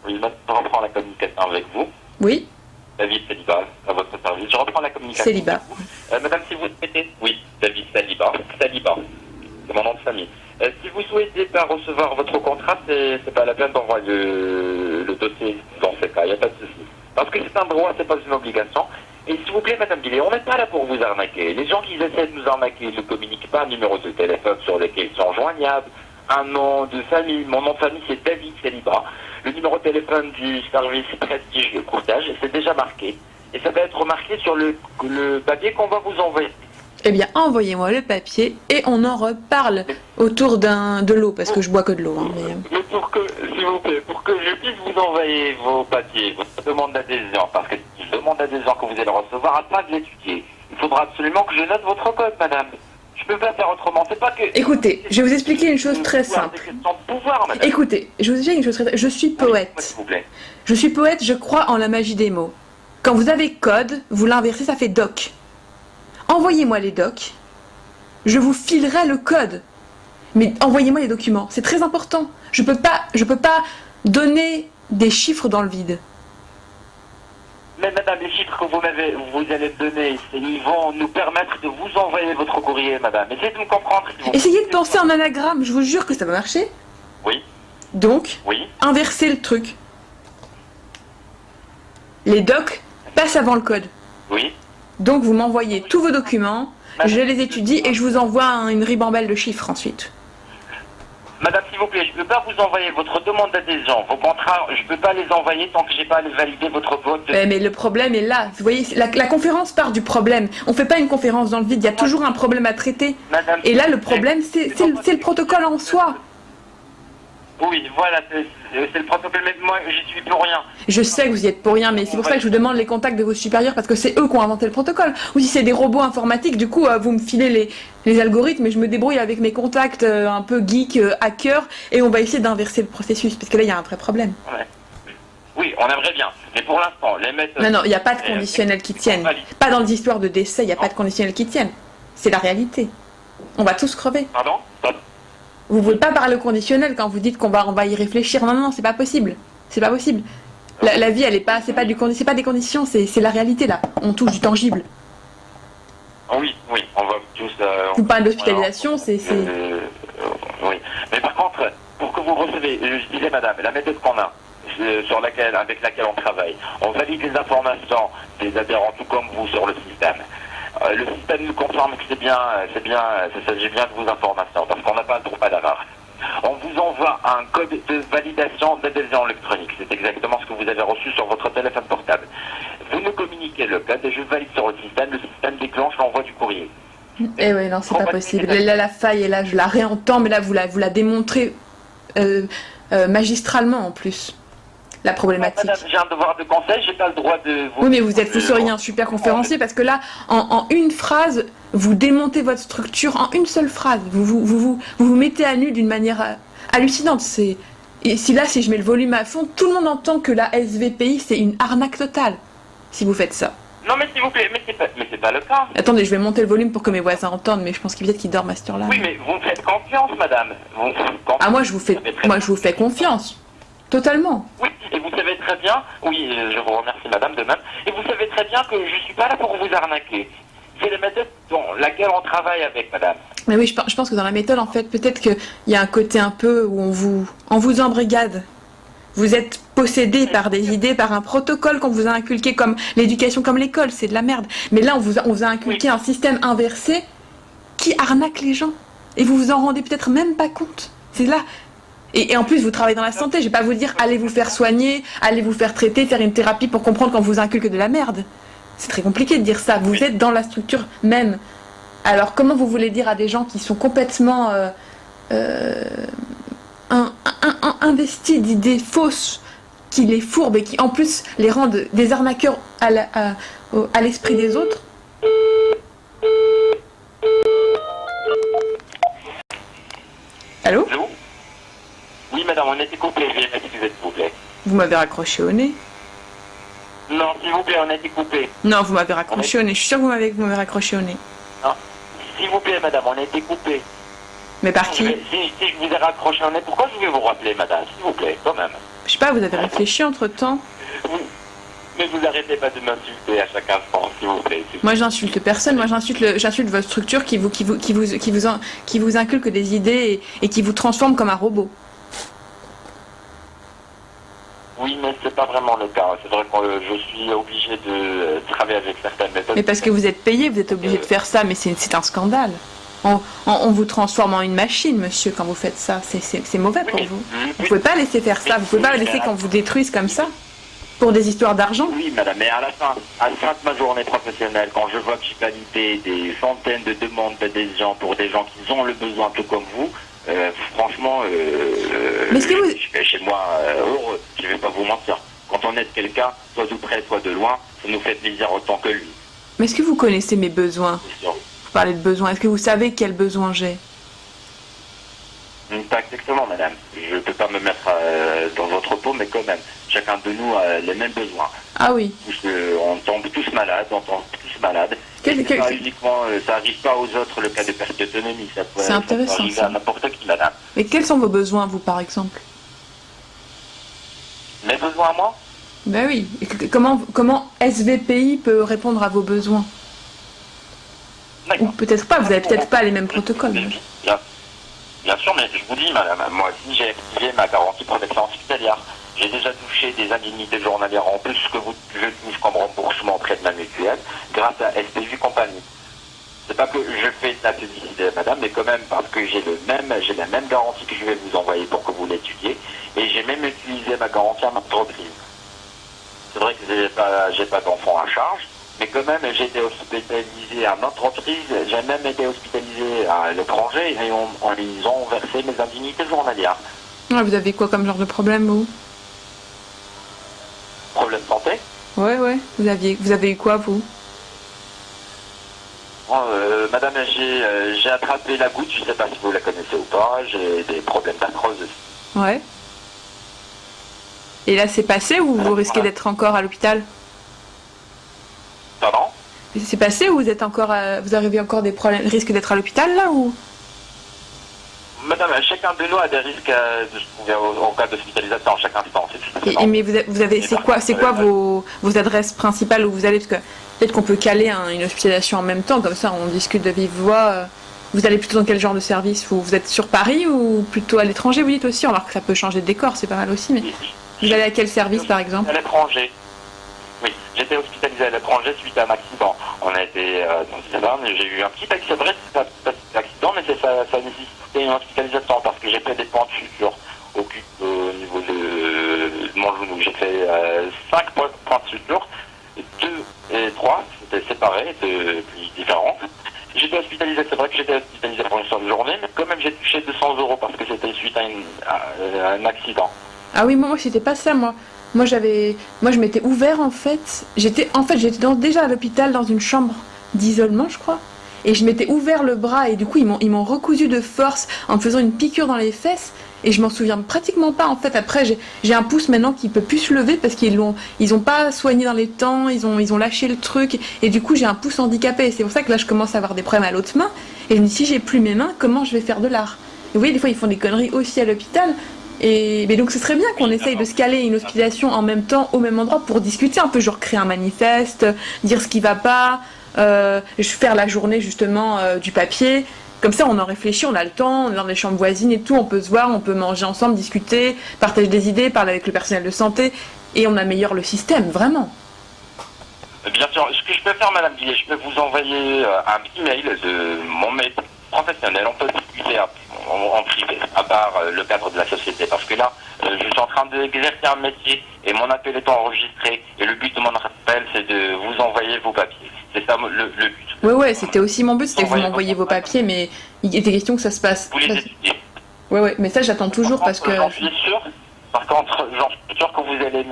Oui, je reprends la communication avec vous. Oui. David Saliba, à votre service. Je reprends la communication. Saliba. Madame, si vous souhaitez. Oui, David Saliba. Saliba. C'est mon nom de famille. Si vous vous souhaitez pas recevoir votre contrat, c'est pas la peine d'envoyer le dossier dans ces cas, il n'y a pas de souci. Parce que c'est un droit, c'est pas une obligation. Et s'il vous plaît, Madame Billet, on n'est pas là pour vous arnaquer. Les gens qui essaient de nous arnaquer ne communiquent pas un numéro de téléphone sur lequel ils sont joignables, un nom de famille. Mon nom de famille, c'est David Saliba. Le numéro de téléphone du service Prestige de courtage, c'est déjà marqué. Et ça va être marqué sur le papier qu'on va vous envoyer. Eh bien, envoyez-moi le papier et on en reparle autour de l'eau, parce que je bois que de l'eau. Hein, Mais s'il vous plaît, pour que je puisse vous envoyer vos papiers, votre demande d'adhésion, parce que je demande d'adhésion que vous allez recevoir afin de l'étudier, il faudra absolument que je note votre code, madame. Je peux pas faire autrement, c'est pas que... Écoutez, je vais vous expliquer une chose très simple. C'est question de pouvoir, madame. Écoutez, je vous explique une chose très simple. Je suis poète. S'il vous plaît. Je suis poète, je crois en la magie des mots. Quand vous avez code, vous l'inversez, ça fait doc. Envoyez-moi les docs, je vous filerai le code. Mais envoyez-moi les documents, c'est très important. Je peux pas donner des chiffres dans le vide. Mais madame, les chiffres que vous allez donner, ils vont nous permettre de vous envoyer votre courrier, madame. Essayez de me comprendre. Essayez de penser en anagramme, je vous jure que ça va marcher. Oui. Donc, Oui. inversez le truc. Les docs passent avant le code. Oui. Donc vous m'envoyez tous vos documents, je les étudie et je vous envoie une ribambelle de chiffres ensuite. Madame, s'il vous plaît, je ne peux pas vous envoyer votre demande d'adhésion. Vos contrats, je ne peux pas les envoyer tant que je n'ai pas validé votre vote. Mais le problème est là. Vous voyez, la conférence part du problème. On ne fait pas une conférence dans le vide, il y a toujours un problème à traiter. Madame, et là, le problème, c'est le protocole en soi. Oui, voilà, c'est le protocole, mais moi, j'y suis pour rien. Je sais que vous y êtes pour rien, mais c'est pour ça que je vous demande les contacts de vos supérieurs, parce que c'est eux qui ont inventé le protocole. Ou si c'est des robots informatiques, du coup, vous me filez les algorithmes et je me débrouille avec mes contacts un peu geek, hackers, et on va essayer d'inverser le processus, parce que là, il y a un vrai problème. Ouais. Oui, on aimerait bien, mais pour l'instant, les méthodes... Non, il n'y a pas de conditionnels qui tiennent. Pas dans les histoires de décès, il n'y a pas de conditionnels qui tiennent. C'est la réalité. On va tous crever. Pardon? Vous ne pouvez pas parler au conditionnel quand vous dites qu'on va y réfléchir. Non, c'est pas possible. C'est pas possible. La vie, c'est pas des conditions, c'est la réalité là. On touche du tangible. Oui, on va tous... Vous parlez d'hospitalisation, oui, mais par contre, pour que vous recevez, je disais madame, la méthode qu'on a, avec laquelle on travaille, on valide les informations des adhérents tout comme vous sur le système. Le système nous confirme que ça s'agit bien de vos informations, parce qu'on n'a pas le droit d'erreur. On vous envoie un code de validation d'adhésion électronique. C'est exactement ce que vous avez reçu sur votre téléphone portable. Vous nous communiquez le code et je valide sur le système déclenche l'envoi du courrier. Eh oui, non, c'est pas possible. Là, la faille est là, je la réentends, mais là, vous la démontrez magistralement en plus. La problématique. Madame, j'ai un devoir de conseil, j'ai pas le droit de vous... Oui, mais vous seriez un super conférencier parce que là, en une phrase, vous démontez votre structure en une seule phrase. Vous mettez à nu d'une manière hallucinante. Et si je mets le volume à fond, tout le monde entend que la SVPI, c'est une arnaque totale. Si vous faites ça. Non, mais s'il vous plaît, mais c'est pas le cas. Attendez, je vais monter le volume pour que mes voisins entendent, mais je pense qu'ils dorment à cette heure-là. Oui, mais vous me faites confiance, madame. Ah, moi, je vous fais confiance. Totalement. Oui, et vous savez très bien, oui, je vous remercie madame de même, et vous savez très bien que je suis pas là pour vous arnaquer. C'est la méthode dans laquelle on travaille avec madame. Mais oui, je pense que dans la méthode, en fait, peut-être qu'il y a un côté un peu où on vous embrigade. Vous êtes possédé par des idées, par un protocole qu'on vous a inculqué comme l'éducation, comme l'école, c'est de la merde. Mais là, on vous a inculqué un système inversé qui arnaque les gens. Et vous vous en rendez peut-être même pas compte. C'est là... Et en plus, vous travaillez dans la santé. Je vais pas vous dire allez vous faire soigner, allez vous faire traiter, faire une thérapie pour comprendre qu'on vous inculque de la merde. C'est très compliqué de dire ça. Vous êtes dans la structure même. Alors comment vous voulez dire à des gens qui sont complètement investis d'idées fausses, qui les fourbent et qui en plus les rendent des arnaqueurs à l'esprit des autres? Allô? Allô? Oui, madame, on a été coupé, veuillez m'excuser, s'il vous plaît. Vous m'avez raccroché au nez. Non, s'il vous plaît, on a été coupé. Non, vous m'avez raccroché au nez. Je suis sûre que vous m'avez raccroché au nez. Non, s'il vous plaît, madame, on a été coupé. Mais par qui? Si je vous ai raccroché au nez, pourquoi je vais vous rappeler, madame? S'il vous plaît, quand même. Je sais pas, vous avez réfléchi entre-temps? Mais vous arrêtez pas de m'insulter à chaque instant, s'il vous plaît. Moi, j'insulte personne. Moi, j'insulte votre structure qui vous inculque des idées et qui vous transforme comme un robot. Oui, mais c'est pas vraiment le cas. C'est vrai que je suis obligé de travailler avec certaines méthodes. Mais parce que vous êtes payé, vous êtes obligé de faire ça. Mais c'est un scandale. On vous transforme en une machine, monsieur, quand vous faites ça. C'est mauvais pour vous. Vous pouvez pas laisser faire ça. Vous pouvez pas laisser qu'on vous détruise comme ça pour des histoires d'argent. Oui, madame, mais à la fin de ma journée professionnelle, quand je vois que j'ai validé des centaines de demandes d'adhésion pour des gens qui ont le besoin tout comme vous, franchement, Mais est-ce que vous... je vais chez moi heureux, je vais pas vous mentir. Quand on aide quelqu'un, soit de près, soit de loin, ça nous fait plaisir autant que lui. Mais est-ce que vous connaissez mes besoins? C'est sûr. Vous parlez de besoins. Est-ce que vous savez quels besoins j'ai? Pas exactement, madame. Je ne peux pas me mettre dans votre peau, mais quand même, chacun de nous a les mêmes besoins. Ah oui. On tombe tous malades, pas uniquement, ça n'arrive pas aux autres le cas de perte d'autonomie. C'est intéressant. Ça arrive à n'importe qui, madame. Mais quels sont vos besoins, vous, par exemple? Mes besoins à moi? Ben oui. Et comment SVPI peut répondre à vos besoins? Ou peut-être pas. Vous n'avez peut-être pas les mêmes protocoles. Bien sûr, mais je vous dis, madame, moi aussi j'ai activé ma garantie protection hospitalière. J'ai déjà touché des indemnités journalières en plus que je touche comme remboursement auprès de ma mutuelle grâce à SPV Compagnie. C'est pas que je fais de la publicité, madame, mais quand même parce que j'ai la même garantie que je vais vous envoyer pour que vous l'étudiez, et j'ai même utilisé ma garantie à ma entreprise. C'est vrai que j'ai pas d'enfants à charge, mais quand même j'ai été hospitalisé à notre entreprise, j'ai même été hospitalisé à l'étranger, et ils ont versé mes indemnités journalières. Ouais, vous avez quoi comme genre de problème, vous? Problème de santé? Ouais. Vous avez eu quoi, vous? Madame, j'ai attrapé la goutte, je sais pas si vous la connaissez ou pas, j'ai des problèmes d'arthrose aussi. Ouais. Et là, c'est passé ou vous risquez d'être encore à l'hôpital? Pardon? C'est passé ou vous arrivez encore des problèmes, risque d'être à l'hôpital là ou? Madame, chacun de nous a des risques en cas d'hospitalisation à chaque instant. Mais vous avez, c'est quoi vos adresses principales où vous allez? Parce que peut-être qu'on peut caler une hospitalisation en même temps, comme ça on discute de vive voix. Vous allez plutôt dans quel genre de service? Vous êtes sur Paris ou plutôt à l'étranger? Vous dites aussi, alors que ça peut changer de décor, c'est pas mal aussi. Mais vous allez à quel service par exemple? À l'étranger. Oui, j'étais hospitalisé à l'étranger suite à un accident. On a été j'ai eu un petit accident, vrai, c'est pas un petit accident, mais ça nécessitait une hospitalisation parce que j'ai fait des points de suture au niveau de mon genou. J'ai fait 5 points de suture, 2 et 3, c'était séparés, puis différents. J'étais hospitalisé, c'est vrai que j'étais hospitalisé pour une seule journée, mais quand même j'ai touché 200 € parce que c'était suite à un accident. Ah oui, moi c'était pas ça, moi je m'étais ouvert en fait. J'étais déjà à l'hôpital dans une chambre d'isolement, je crois. Et je m'étais ouvert le bras et du coup ils m'ont recousu de force en me faisant une piqûre dans les fesses. Et je m'en souviens pratiquement pas en fait. Après j'ai un pouce maintenant qui peut plus se lever parce qu'ils ont pas soigné dans les temps, ils ont lâché le truc et du coup j'ai un pouce handicapé. C'est pour ça que là je commence à avoir des problèmes à l'autre main. Et je me dis si j'ai plus mes mains, comment je vais faire de l'art? Et vous voyez, des fois ils font des conneries aussi à l'hôpital. Mais donc ce serait bien qu'on essaye de se caler une hospitalisation en même temps au même endroit pour discuter un peu, genre créer un manifeste, dire ce qui va pas, faire la journée justement du papier. Comme ça on en réfléchit, on a le temps, on est dans des chambres voisines et tout, on peut se voir, on peut manger ensemble, discuter, partager des idées, parler avec le personnel de santé et on améliore le système, vraiment. Bien sûr, ce que je peux faire, madame Guillet, je peux vous envoyer un petit mail de mon mail professionnel, on peut discuter en privé, à part le cadre de la société, parce que là, je suis en train d'exercer un métier et mon appel est enregistré et le but de mon appel, c'est de vous envoyer vos papiers. C'est ça le but. Ouais, c'était aussi mon but, c'était que vous m'envoyiez vos papiers, mais il était question que ça se passe. Vous les étudiez. Ouais, mais ça j'attends toujours parce que... J'en suis sûr. Par contre, j'en suis sûr que vous allez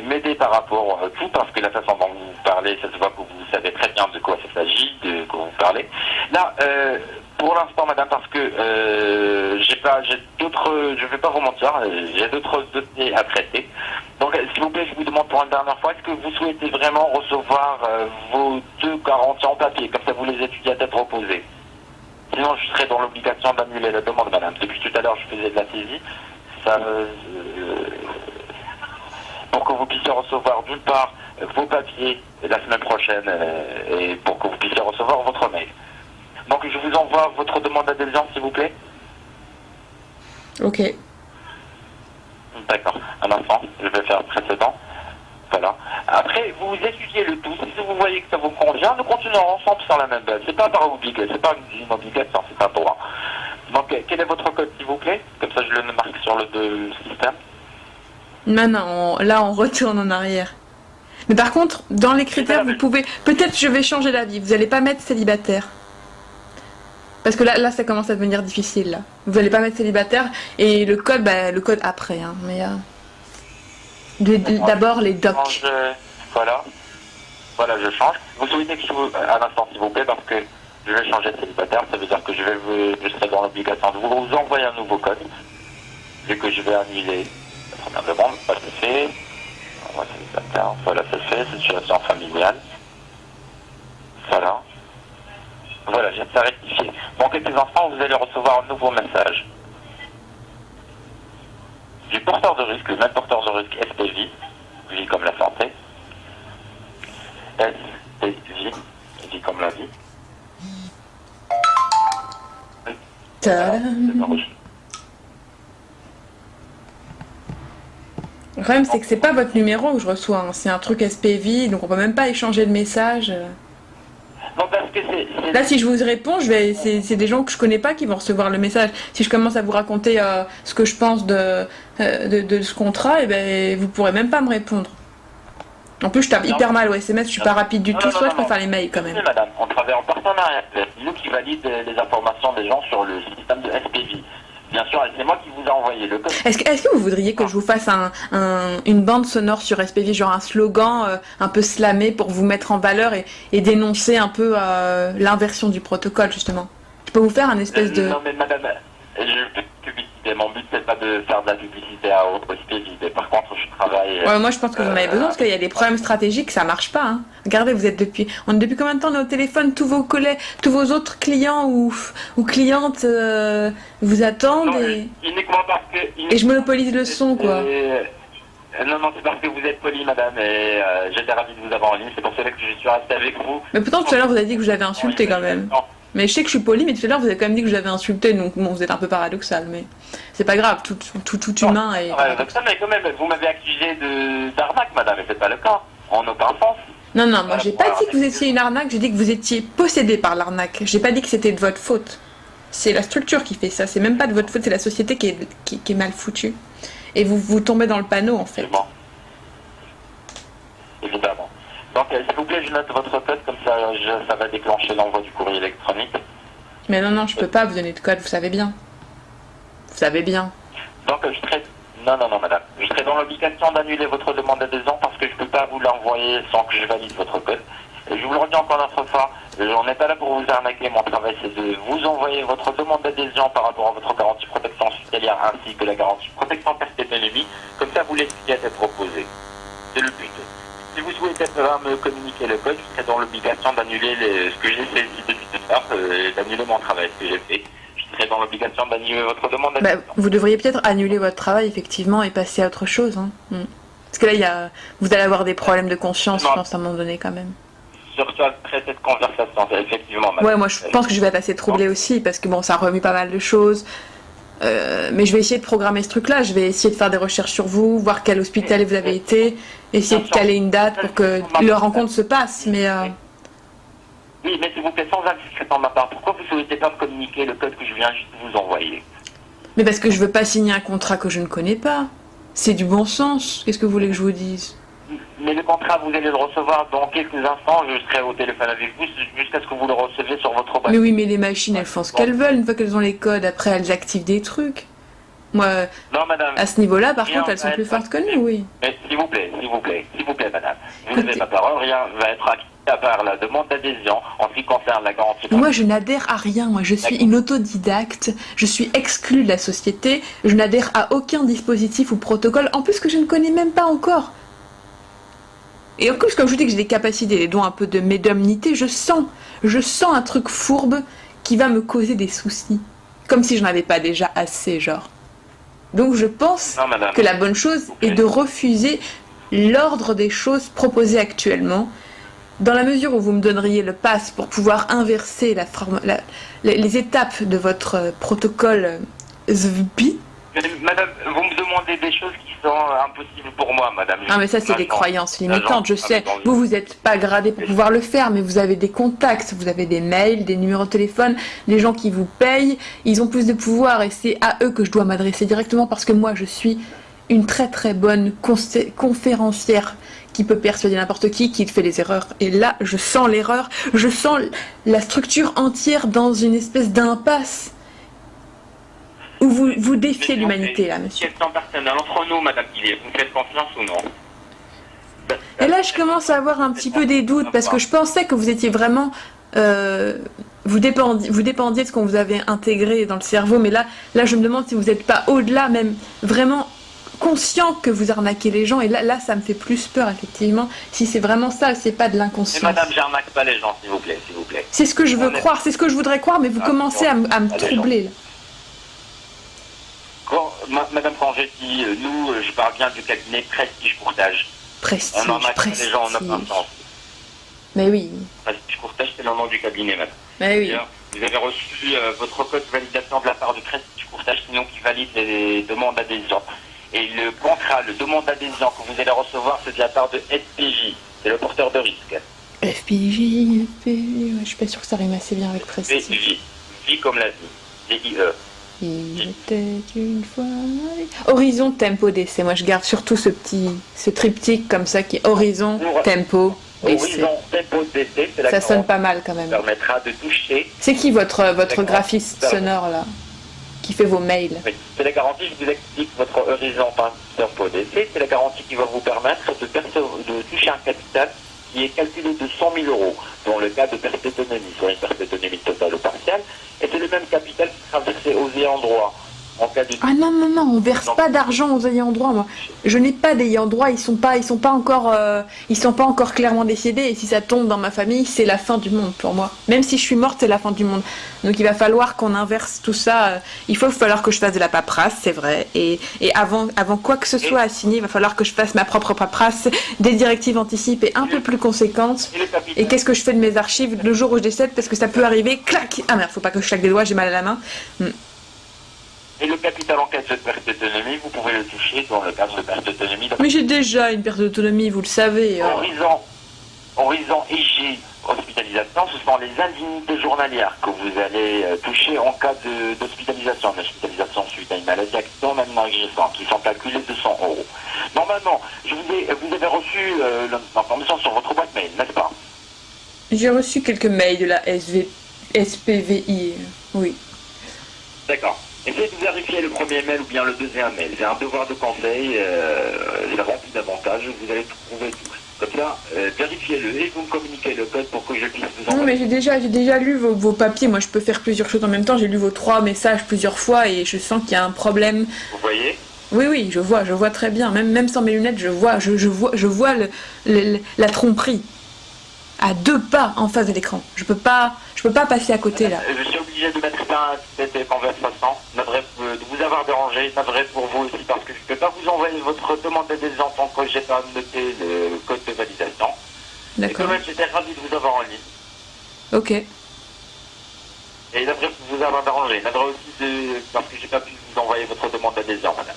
m'aider par rapport à tout, parce que la façon dont vous parlez, ça se voit que vous savez très bien de quoi ça s'agit, de quoi vous parlez. Là, pour l'instant, madame, parce que j'ai d'autres, je vais pas vous mentir, j'ai d'autres dossiers à traiter. Donc, s'il vous plaît, je vous demande pour une dernière fois, est-ce que vous souhaitez vraiment recevoir vos 2 garanties en papier, comme ça vous les étudiez à tête reposée? Sinon, je serai dans l'obligation d'annuler la demande, madame. Depuis tout à l'heure, je faisais de la saisie. Pour que vous puissiez recevoir d'une part vos papiers la semaine prochaine et pour que vous puissiez recevoir votre mail. Donc je vous envoie votre demande d'adhésion s'il vous plaît. Ok. D'accord, un instant, je vais faire précédent. Voilà. Après, vous étudiez le tout. Si vous voyez que ça vous convient, nous continuerons ensemble sur la même base. C'est pas par obligation, c'est pas une obligation, c'est un droit. Donc, quel est votre code, s'il vous plaît? Comme ça, je le marque sur le système. Non, là, on retourne en arrière. Mais par contre, dans les critères, vous pouvez... Peut-être je vais changer d'avis. Vous n'allez pas mettre célibataire. Parce que là, ça commence à devenir difficile. Là. Vous n'allez pas mettre célibataire. Et le code, le code après. Hein, mais d'abord, les docs. Voilà, je change. Vous souhaitez que je vous... Un instant, s'il vous plaît, parce que je vais changer de célibataire. Ça veut dire que je serai dans l'obligation de vous envoyer un nouveau code. Vu que je vais annuler la première demande. Ça c'est fait. Voilà, c'est fait. Situation familiale. Voilà. Voilà, j'ai ça rectifié. Dans quelques instants, vous allez recevoir un nouveau message. Du porteur de risque, le même porteur de risque SPV, vie comme la santé. SPV, vie comme la vie. Le problème, c'est que c'est pas votre numéro que je reçois. Hein. C'est un truc SPV, donc on peut même pas échanger de message. Non, parce que c'est... Là, si je vous réponds, c'est des gens que je connais pas qui vont recevoir le message. Si je commence à vous raconter ce que je pense de ce contrat, vous pourrez même pas me répondre. En plus, je tape hyper mal au SMS, je suis pas rapide du tout. Soit je préfère les mails quand même. Oui, madame, on travaille en partenariat. C'est nous qui valide les informations des gens sur le système de SPV. Bien sûr, c'est moi qui vous ai envoyé le code. Est-ce que vous voudriez que je vous fasse une bande sonore sur SPV, genre un slogan un peu slamé pour vous mettre en valeur et dénoncer un peu l'inversion du protocole, justement? Je peux vous faire un espèce de... Non, mais madame, publicité. Mon but, c'est pas de faire de la publicité au SPV. Par contre, je travaille... Ouais, moi, je pense que vous en avez besoin, parce qu'il y a des problèmes stratégiques, ça marche pas. Hein. Regardez, depuis combien de temps on est au téléphone? Tous vos autres clients ou clientes vous attendent non, et... Uniquement parce que... Et je monopolise le son, quoi. Non, c'est parce que vous êtes poli, madame, et j'étais ravi de vous avoir en ligne. C'est pour cela que je suis resté avec vous. Mais pourtant, tout à l'heure, vous avez dit que je l'avais insulté, quand même. Non. Mais je sais que je suis poli, mais tout à l'heure, vous avez quand même dit que je l'avais insulté, donc bon, vous êtes un peu paradoxal, mais c'est pas grave, tout humain est... Paradoxal, mais quand même, vous m'avez accusé d'arnaque, madame, et c'est pas le cas, en aucun sens. Non, moi j'ai pas dit que vous étiez une arnaque, j'ai dit que vous étiez possédé par l'arnaque. J'ai pas dit que c'était de votre faute. C'est la structure qui fait ça, c'est même pas de votre faute, c'est la société qui est mal foutue. Et vous tombez dans le panneau, en fait. Évidemment. Donc, s'il vous plaît, je note votre code, comme ça, ça va déclencher l'envoi du courrier électronique. Mais non, je peux pas vous donner de code, vous savez bien. Vous savez bien. Donc, je serai... Non, madame. Je serai dans l'obligation d'annuler votre demande d'adhésion parce que je ne peux pas vous l'envoyer sans que je valide votre code. Et je vous le redis encore une autre fois, on n'est pas là pour vous arnaquer. Mon travail, c'est de vous envoyer votre demande d'adhésion par rapport à votre garantie protection hospitalière ainsi que la garantie protection perte-ennemi. Comme ça, vous laissez être proposé. C'est le but. Si vous souhaitez me communiquer le code, je serai dans l'obligation d'annuler ce que j'ai fait depuis tout à l'heure, d'annuler mon travail, ce que j'ai fait. Je serai dans l'obligation d'annuler votre demande d'adhésion. Vous devriez peut-être annuler votre travail, effectivement, et passer à autre chose. Hein. Parce que là, vous allez avoir des problèmes de conscience, je pense, à un moment donné, quand même. Sur cette conversation, effectivement, madame. Ouais, moi, je pense que je vais passer troublée aussi, parce que bon, ça remue pas mal de choses. Mais je vais essayer de programmer ce truc-là. Je vais essayer de faire des recherches sur vous, voir quel hôpital vous avez été, essayer de caler une date pour que la rencontre se passe. Mais oui, mais s'il vous plaît, sans indiscrétion de ma part, pourquoi vous ne souhaitez pas me communiquer le code que je viens juste de vous envoyer? Mais parce que je veux pas signer un contrat que je ne connais pas. C'est du bon sens. Qu'est-ce que vous voulez que je vous dise? Mais le contrat, vous allez le recevoir dans quelques instants. Je serai au téléphone avec vous jusqu'à ce que vous le receviez sur votre boîte. Mais oui, mais les machines, elles font ce qu'elles veulent. Une fois qu'elles ont les codes, après, elles activent des trucs. Moi, non, madame, à ce niveau-là, par contre, elles sont plus fortes que nous, oui. Mais s'il vous plaît, madame. Vous n'avez pas parole, rien va être acquis à part la demande d'adhésion en ce qui concerne la garantie. Moi, je n'adhère à rien. Moi, je suis une autodidacte. Je suis exclue de la société. Je n'adhère à aucun dispositif ou protocole. En plus, que je ne connais même pas encore. Et en plus, comme je vous dis que j'ai des capacités, dont un peu de médiumnité, je sens un truc fourbe qui va me causer des soucis. Comme si je n'en avais pas déjà assez, genre. Donc je pense que la bonne chose est de refuser l'ordre des choses proposées actuellement. Dans la mesure où vous me donneriez le pass pour pouvoir inverser les étapes de votre protocole SVP. Madame, vous me demandez des choses qui sont impossibles pour moi, madame. Ah mais ça c'est des croyances limitantes, je sais. Vous n'êtes pas gradé pour pouvoir le faire, mais vous avez des contacts, vous avez des mails, des numéros de téléphone, des gens qui vous payent, ils ont plus de pouvoir et c'est à eux que je dois m'adresser directement parce que moi je suis une très très bonne conférencière qui peut persuader n'importe qui fait des erreurs. Et là, je sens l'erreur, je sens la structure entière dans une espèce d'impasse. Où vous défiez l'humanité, là, monsieur. Question personnelle entre nous, madame Guillet, vous me faites confiance ou non? Et là, je commence à avoir un petit peu des doutes, parce que je pensais que vous étiez vraiment... vous dépendiez de ce qu'on vous avait intégré dans le cerveau, mais là je me demande si vous n'êtes pas au-delà, même vraiment conscient que vous arnaquez les gens, et là, ça me fait plus peur, effectivement, si c'est vraiment ça, c'est pas de l'inconscience. Mais madame, j'arnaque pas les gens, s'il vous plaît, s'il vous plaît. C'est ce que je veux croire, c'est ce que je voudrais croire, mais vous commencez à me troubler, là. Madame, quand je dis nous, je parle bien du cabinet Prestige Courtage. Prestige, on arnaque les gens en aucun sens. Mais oui. Prestige Courtage, c'est le nom du cabinet, madame. Mais oui. Vous avez reçu votre code de validation de la part du Prestige Courtage, sinon qui valide les demandes d'adhésion. Et le contrat, le demande d'adhésion que vous allez recevoir, c'est de la part de SPJ. C'est le porteur de risque. FPJ, ouais, je suis pas sûre que ça rime assez bien avec Prestige. SPJ, vie comme la vie. D-I-E. Il était une fois... Horizon, tempo, décès. Moi, je garde surtout ce triptyque comme ça qui est horizon, tempo, décès. Horizon, tempo, décès, c'est la ça sonne pas mal quand même. Permettra de toucher. C'est qui votre graphiste sonore là, qui fait vos mails? Oui, c'est la garantie, je vous explique votre horizon, tempo, décès. C'est la garantie qui va vous permettre de toucher un capital qui est calculé de 100 000 euros, dans le cas de perte d'autonomie, soit une perte d'autonomie totale ou partielle, et c'est le même capital qui sera versé aux ayants droit. En cas de... Ah non, on verse pas d'argent aux ayants droit, moi. Je n'ai pas d'ayants droit, ils sont pas encore clairement décédés, et si ça tombe dans ma famille, c'est la fin du monde pour moi. Même si je suis morte, c'est la fin du monde. Donc il va falloir qu'on inverse tout ça. Il va falloir que je fasse de la paperasse, c'est vrai. Et avant quoi que ce soit à signer, il va falloir que je fasse ma propre paperasse, des directives anticipées un peu plus conséquentes. Et qu'est-ce que je fais de mes archives le jour où je décède, parce que ça peut arriver, clac. Ah merde, faut pas que je claque des doigts, j'ai mal à la main. Et le capital en cas de perte d'autonomie, vous pouvez le toucher dans le cas de perte d'autonomie. Mais j'ai déjà une perte d'autonomie, vous le savez. Horizon IG hospitalisation, ce sont les indemnités journalières que vous allez toucher en cas d'hospitalisation. L'hospitalisation suite à une maladie, accident, même non existant, qui sont calculés de 100 euros. Normalement, vous avez reçu l'information sur votre boîte mail, n'est-ce pas? J'ai reçu quelques mails de la SPVI, oui. D'accord. Essayez de vérifier le premier mail ou bien le deuxième mail. C'est un devoir de conseil, c'est rempli d'avantages, vous allez trouver tout. Comme ça, vérifiez-le et vous me communiquez le code pour que je puisse vous envoyer. Non, mais j'ai déjà lu vos papiers. Moi, je peux faire plusieurs choses en même temps. J'ai lu vos 3 messages plusieurs fois et je sens qu'il y a un problème. Vous voyez? Oui, je vois très bien. Même sans mes lunettes, je vois la tromperie. À 2 pas en face de l'écran. Je peux pas passer à côté là. Je suis obligé de mettre fin à cette conversation. Navré de vous avoir dérangé, navré pour vous aussi, parce que je ne peux pas vous envoyer votre demande d'adhésion tant que j'ai pas noté le code de validation. D'accord. Et quand même, j'étais ravi de vous avoir en ligne. Ok. Et navré pour vous avoir dérangé. Navré aussi parce que j'ai pas pu vous envoyer votre demande d'adhésion, madame.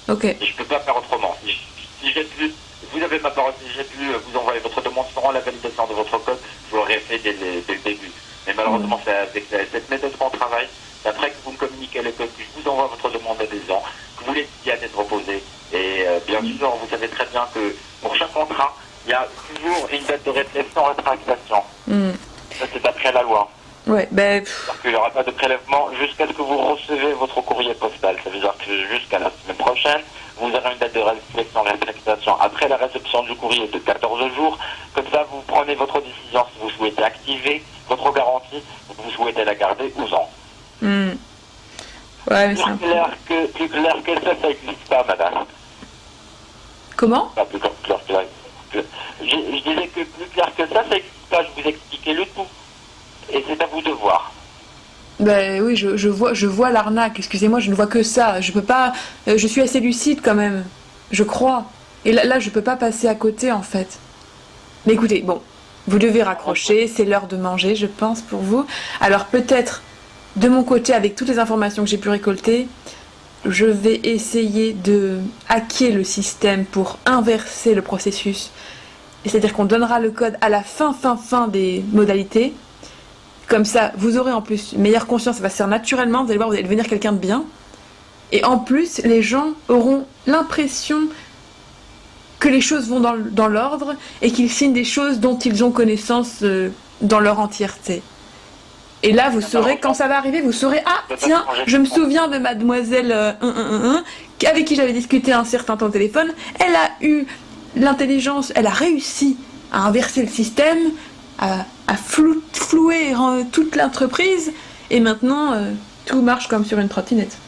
Ok. Et je peux pas faire autrement. Si j'ai pu... Vous avez ma parole, si j'ai pu vous envoyer votre demande sans la validation de votre code, je l'aurais fait dès le début. Mais malheureusement, c'est avec cette méthode qu'on travaille. C'est après que vous me communiquez le code, que je vous envoie votre demande d'adhésion, que vous l'étudiez à tête reposée. Et bien sûr, vous savez très bien que pour chaque contrat, il y a toujours une date de réflexion rétractation. Ça, c'est d'après la loi. Ouais, ben... Parce qu'il n'y aura pas de prélèvement jusqu'à ce que vous recevez votre courrier postal. Ça veut dire que jusqu'à la semaine prochaine, vous aurez une date de réflexion après la réception du courrier de 14 jours. Comme ça, vous prenez votre décision si vous souhaitez activer votre garantie, si vous souhaitez la garder ou non. Ouais, mais plus clair que ça n'existe pas, madame. Comment? Pas plus clair que ça. Je disais que plus clair que ça n'existe pas. Je vous expliquais le tout. Et c'est à vous de voir. Ben oui, je vois l'arnaque. Excusez-moi, je ne vois que ça. Je peux pas... je suis assez lucide quand même. Je crois. Et là, je peux pas passer à côté, en fait. Mais écoutez, bon, vous devez raccrocher, c'est l'heure de manger, je pense, pour vous. Alors peut-être, de mon côté, avec toutes les informations que j'ai pu récolter, je vais essayer de hacker le système pour inverser le processus. C'est-à-dire qu'on donnera le code à la fin des modalités. Comme ça, vous aurez en plus une meilleure conscience, ça va se faire naturellement, vous allez voir, vous allez devenir quelqu'un de bien. Et en plus, les gens auront l'impression que les choses vont dans l'ordre et qu'ils signent des choses dont ils ont connaissance dans leur entièreté. Et là, vous saurez, quand ça va arriver, vous saurez, ah, tiens, je me souviens de mademoiselle avec qui j'avais discuté un certain temps au téléphone, elle a eu l'intelligence, elle a réussi à inverser le système, à flouer toute l'entreprise, et maintenant, tout marche comme sur une trottinette.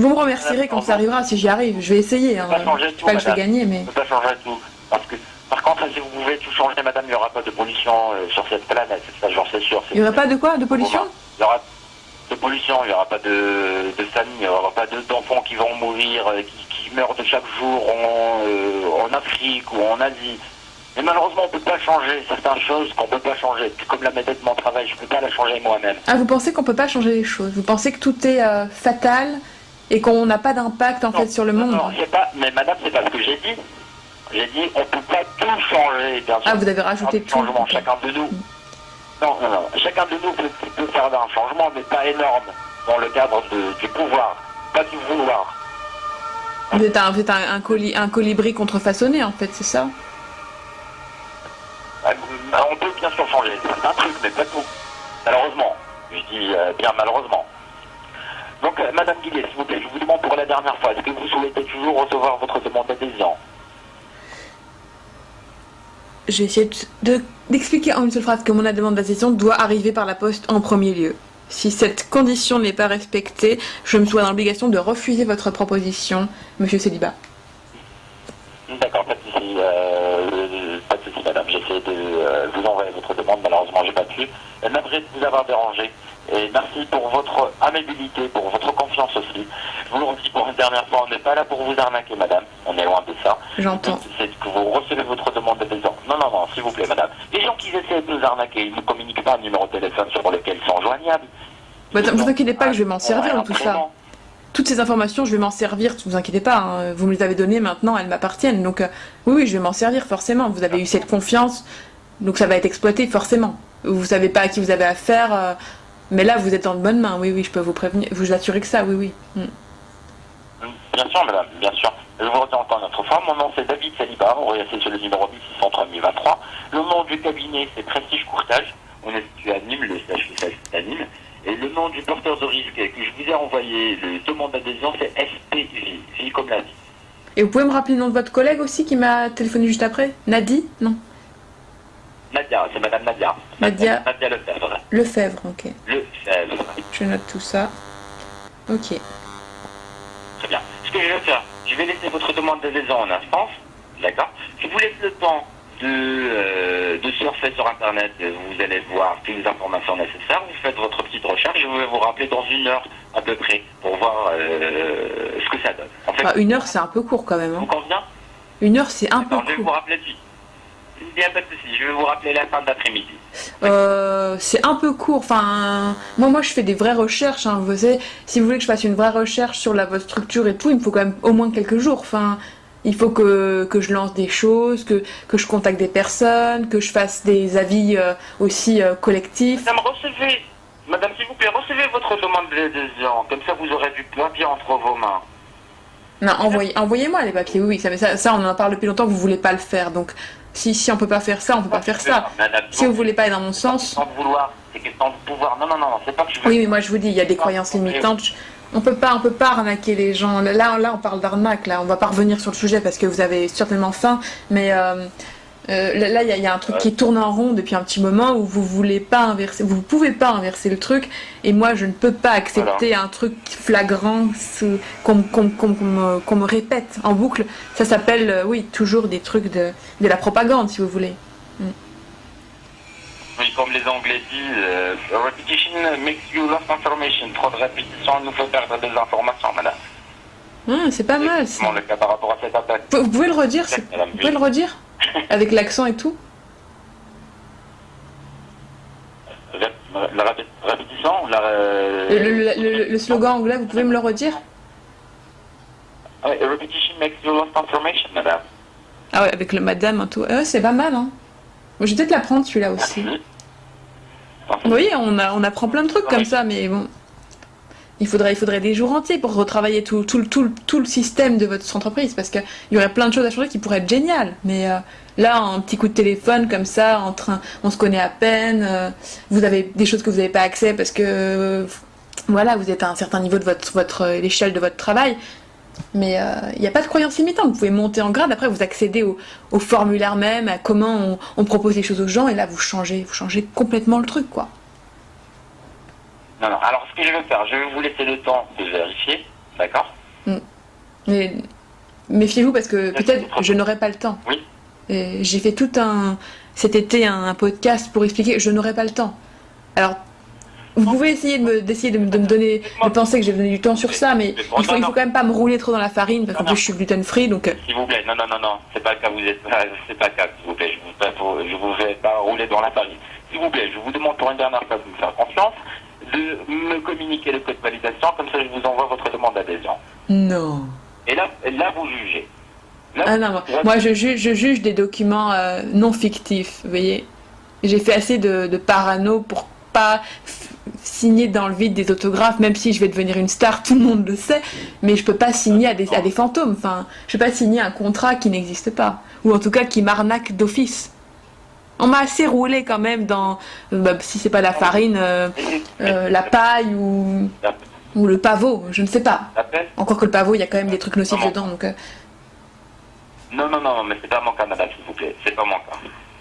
Vous me remercierez quand ça arrivera, si j'y arrive. Je vais essayer. Hein. Je sais pas que je vais gagner, mais... On peut pas changer tout. Parce que, par contre, si vous pouvez tout changer, madame, il n'y aura pas de pollution sur cette planète. Ça, j'en sais sûr. Il n'y aura pas de quoi? De pollution? Il y aura de pollution, il n'y aura pas de famille, il n'y aura pas d'enfants qui vont mourir, qui meurent de chaque jour en Afrique ou en Asie. Mais malheureusement, on ne peut pas changer certaines choses qu'on ne peut pas changer. Comme la méthode de mon travail, je ne peux pas la changer moi-même. Ah, vous pensez qu'on ne peut pas changer les choses? Vous pensez que tout est fatal et qu'on n'a pas d'impact en fait sur le monde? Non, c'est pas. Mais madame, c'est pas ce que j'ai dit. J'ai dit, on ne peut pas tout changer, bien sûr. Ah, vous avez rajouté tout. Changement, chacun de nous. Non. Chacun de nous peut faire un changement, mais pas énorme, dans le cadre du pouvoir, pas du vouloir. Vous êtes un colibri contrefaçonné, en fait, c'est ça? On peut bien sûr changer certains trucs, mais pas tout. Malheureusement. Je dis bien malheureusement. Donc, madame Guillet, s'il vous plaît, je vous demande pour la dernière fois, est-ce que vous souhaitez toujours recevoir votre demande d'adhésion? Je vais essayer d'expliquer en une seule phrase que mon demande d'adhésion doit arriver par la poste en premier lieu. Si cette condition n'est pas respectée, je me vois dans l'obligation de refuser votre proposition, monsieur Célibat. D'accord, pas de souci, madame. J'essaie de vous envoyer votre demande, malheureusement, j'ai pas pu. Navré de vous avoir dérangé. Et merci pour votre amabilité, pour votre confiance aussi. Je vous le redis pour une dernière fois, on n'est pas là pour vous arnaquer, madame. On est loin de ça. J'entends. C'est que vous recevez votre demande d'adhésion. Non, s'il vous plaît, madame. Les gens qui essaient de nous arnaquer, ils ne communiquent pas un numéro de téléphone sur lequel ils sont joignables. Vous inquiétez pas que je vais m'en servir de tout ça. Toutes ces informations, je vais m'en servir, ne vous inquiétez pas. Hein. Vous me les avez données maintenant, elles m'appartiennent. Donc oui, je vais m'en servir forcément. Vous avez eu cette confiance, donc ça va être exploité forcément. Vous savez pas à qui vous avez affaire. Mais là, vous êtes en de bonnes mains, oui, je peux vous prévenir, vous assurer que ça, oui. Bien sûr, madame, bien sûr. Je vous retiens encore notre fois. Mon nom, c'est David Saliba, on est sur le numéro 1630 Le nom du cabinet, c'est Prestige Courtage. On est situé à Nîmes, le siège social est à Nîmes. Et le nom du porteur de risque que je vous ai envoyé, le demande d'adhésion, c'est SPV, vie comme la vie. Et vous pouvez me rappeler le nom de votre collègue aussi qui m'a téléphoné juste après? Nadi? Non. Nadia, c'est madame Nadia. Nadia Lefebvre. Lefebvre, ok. Lefebvre. Je note tout ça. Ok. Très bien. Ce que je vais faire, je vais laisser votre demande d'adhésion en instance. D'accord. Je vous laisse le temps de surfer sur Internet. Vous allez voir toutes les informations nécessaires. Vous faites votre petite recherche. Je vais vous rappeler dans 1 heure à peu près pour voir ce que ça donne. En fait, 1 heure, c'est un peu court quand même. Hein. Vous convient? 1 heure, c'est un peu court. Je vais vous rappeler il n'y a pas de souci, je vais vous rappeler la fin d'après-midi. C'est un peu court. Enfin, moi, je fais des vraies recherches. Hein. Vous savez, si vous voulez que je fasse une vraie recherche sur votre structure et tout, il me faut quand même au moins quelques jours. Enfin, il faut que je lance des choses, que je contacte des personnes, que je fasse des avis aussi collectifs. Madame, s'il vous plaît, recevez votre demande d'adhésion. Comme ça, vous aurez du papier entre vos mains. Non, envoyez-moi les papiers. Oui, ça, on en parle depuis longtemps. Vous voulez pas le faire, donc. Si on peut pas faire ça, on peut pas faire ça. Madame, si vous voulez pas aller dans mon sens... C'est question de vouloir, c'est question de pouvoir. Non, c'est pas que je veux... Oui, mais moi je vous dis, il y a des croyances limitantes. On peut pas arnaquer les gens. Là, on parle d'arnaque. Là, on va pas revenir sur le sujet parce que vous avez certainement faim. Mais là, il y a un truc qui tourne en rond depuis un petit moment où vous voulez pas inverser, vous pouvez pas inverser le truc. Et moi, je ne peux pas accepter un truc flagrant qu'on me répète en boucle. Ça s'appelle, oui, toujours des trucs de la propagande, si vous voulez. Oui, comme les Anglais disent, repetition makes you lost information. Trop de répétition nous fait perdre des informations, madame. C'est pas mal, ça. Effectivement le cas par rapport à cette attaque. Vous pouvez le redire, Madame, vous pouvez le redire avec l'accent et tout. La répétition, Le slogan anglais, vous pouvez me le redire? Ah ouais, repetition makes you lost information, madame. Ah ouais, avec le madame et tout. C'est pas mal, hein. Moi, je vais peut-être l'apprendre celui-là aussi. Merci. Vous voyez, on apprend plein de trucs comme ça, mais bon. Il faudrait des jours entiers pour retravailler tout le système de votre entreprise, parce qu'il y aurait plein de choses à changer qui pourraient être géniales. Mais là, un petit coup de téléphone comme ça, on se connaît à peine, vous avez des choses que vous n'avez pas accès parce que voilà, vous êtes à un certain niveau de l'échelle de votre travail. Mais il n'y a pas de croyance limitante. Vous pouvez monter en grade, après vous accédez au formulaire même, à comment on propose les choses aux gens, et là vous changez complètement le truc, quoi. Non, non. Alors, ce que je vais faire, je vais vous laisser le temps de vérifier, d'accord? Mais méfiez-vous parce que peut-être je n'aurai pas le temps. Oui. Et j'ai fait cet été un podcast pour expliquer, je n'aurai pas le temps. Alors, vous pouvez essayer de me donner, de penser que j'ai donné du temps sur ça, mais il faut quand même pas me rouler trop dans la farine parce qu'en plus je suis gluten free, donc. S'il vous plaît, non, c'est pas le cas, c'est pas le cas, s'il vous plaît, je vous fais pas rouler dans la farine. S'il vous plaît, je vous demande pour une dernière fois de me faire confiance, de me communiquer le code de validation, comme ça je vous envoie votre demande d'adhésion. Non. Et là vous jugez. Ah non, moi je juge des documents non fictifs, vous voyez. J'ai fait assez de parano pour pas signer dans le vide des autographes, même si je vais devenir une star, tout le monde le sait, mais je peux pas signer à des fantômes, enfin, je peux pas signer un contrat qui n'existe pas, ou en tout cas qui m'arnaque d'office. On m'a assez roulé quand même dans, si c'est pas la farine, la paille ou le pavot, je ne sais pas. Encore que le pavot, il y a quand même des trucs nocifs dedans, donc... Non, mais c'est pas mon cas, madame, s'il vous plaît, c'est pas mon cas.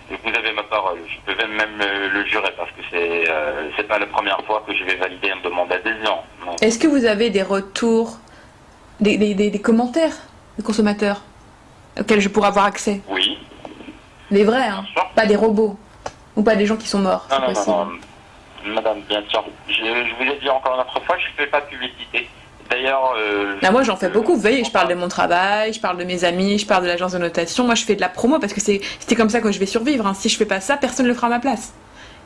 Vous avez ma parole, je peux même le jurer parce que c'est pas la première fois que je vais valider une demande d'adhésion. Est-ce que vous avez des retours, des commentaires de consommateurs auxquels je pourrais avoir accès? Oui. Les vrais, hein, pas des robots ou pas des gens qui sont morts. Non, madame, bien sûr. Je vous ai dit encore une autre fois, je fais pas de publicité. D'ailleurs... moi j'en fais beaucoup, vous voyez, je parle de mon travail, je parle de mes amis, je parle de l'agence de notation, moi je fais de la promo parce que c'était comme ça que je vais survivre, hein. Si je fais pas ça, personne ne le fera à ma place.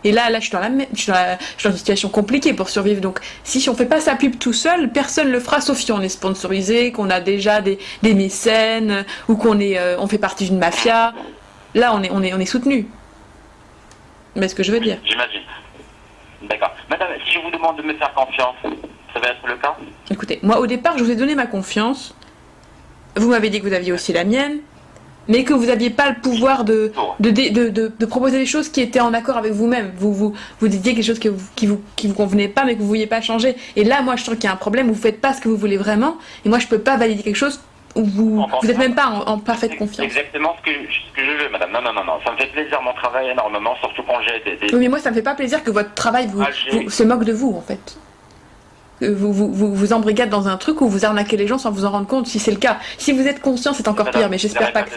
Et là je suis dans une situation compliquée pour survivre, donc si on fait pas sa pub tout seul, personne le fera, sauf si on est sponsorisé, qu'on a déjà des mécènes, ou on fait partie d'une mafia. Là on est soutenu. Mais ce que je veux dire. J'imagine. D'accord. Madame, si je vous demande de me faire confiance, ça va être le cas? Écoutez, moi au départ je vous ai donné ma confiance, vous m'avez dit que vous aviez aussi la mienne, mais que vous n'aviez pas le pouvoir de proposer des choses qui étaient en accord avec vous-même. Vous disiez quelque chose qui vous convenait pas, mais que vous ne vouliez pas changer. Et là, moi je sens qu'il y a un problème, vous ne faites pas ce que vous voulez vraiment, et moi je peux pas valider quelque chose où vous n'êtes même pas en parfaite confiance. Exactement ce que je veux, madame. Non, ça me fait plaisir mon travail énormément, surtout quand j'ai des... Oui, mais moi ça me fait pas plaisir que votre travail se moque de vous, en fait. Vous embrigade dans un truc où vous arnaquez les gens sans vous en rendre compte, si c'est le cas. Si vous êtes conscient, c'est encore pire, mais j'espère pas que...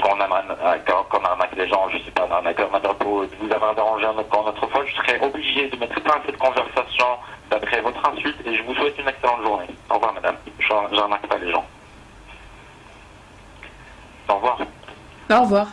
Quand on arnaque les gens, je suis pas un arnaqueur, madame, pour vous avoir dérangé encore une autre fois, je serais obligé de mettre fin à cette conversation d'après votre insulte, et je vous souhaite une excellente journée. Au revoir, madame. J'arnaque pas les gens. Au revoir. Au revoir.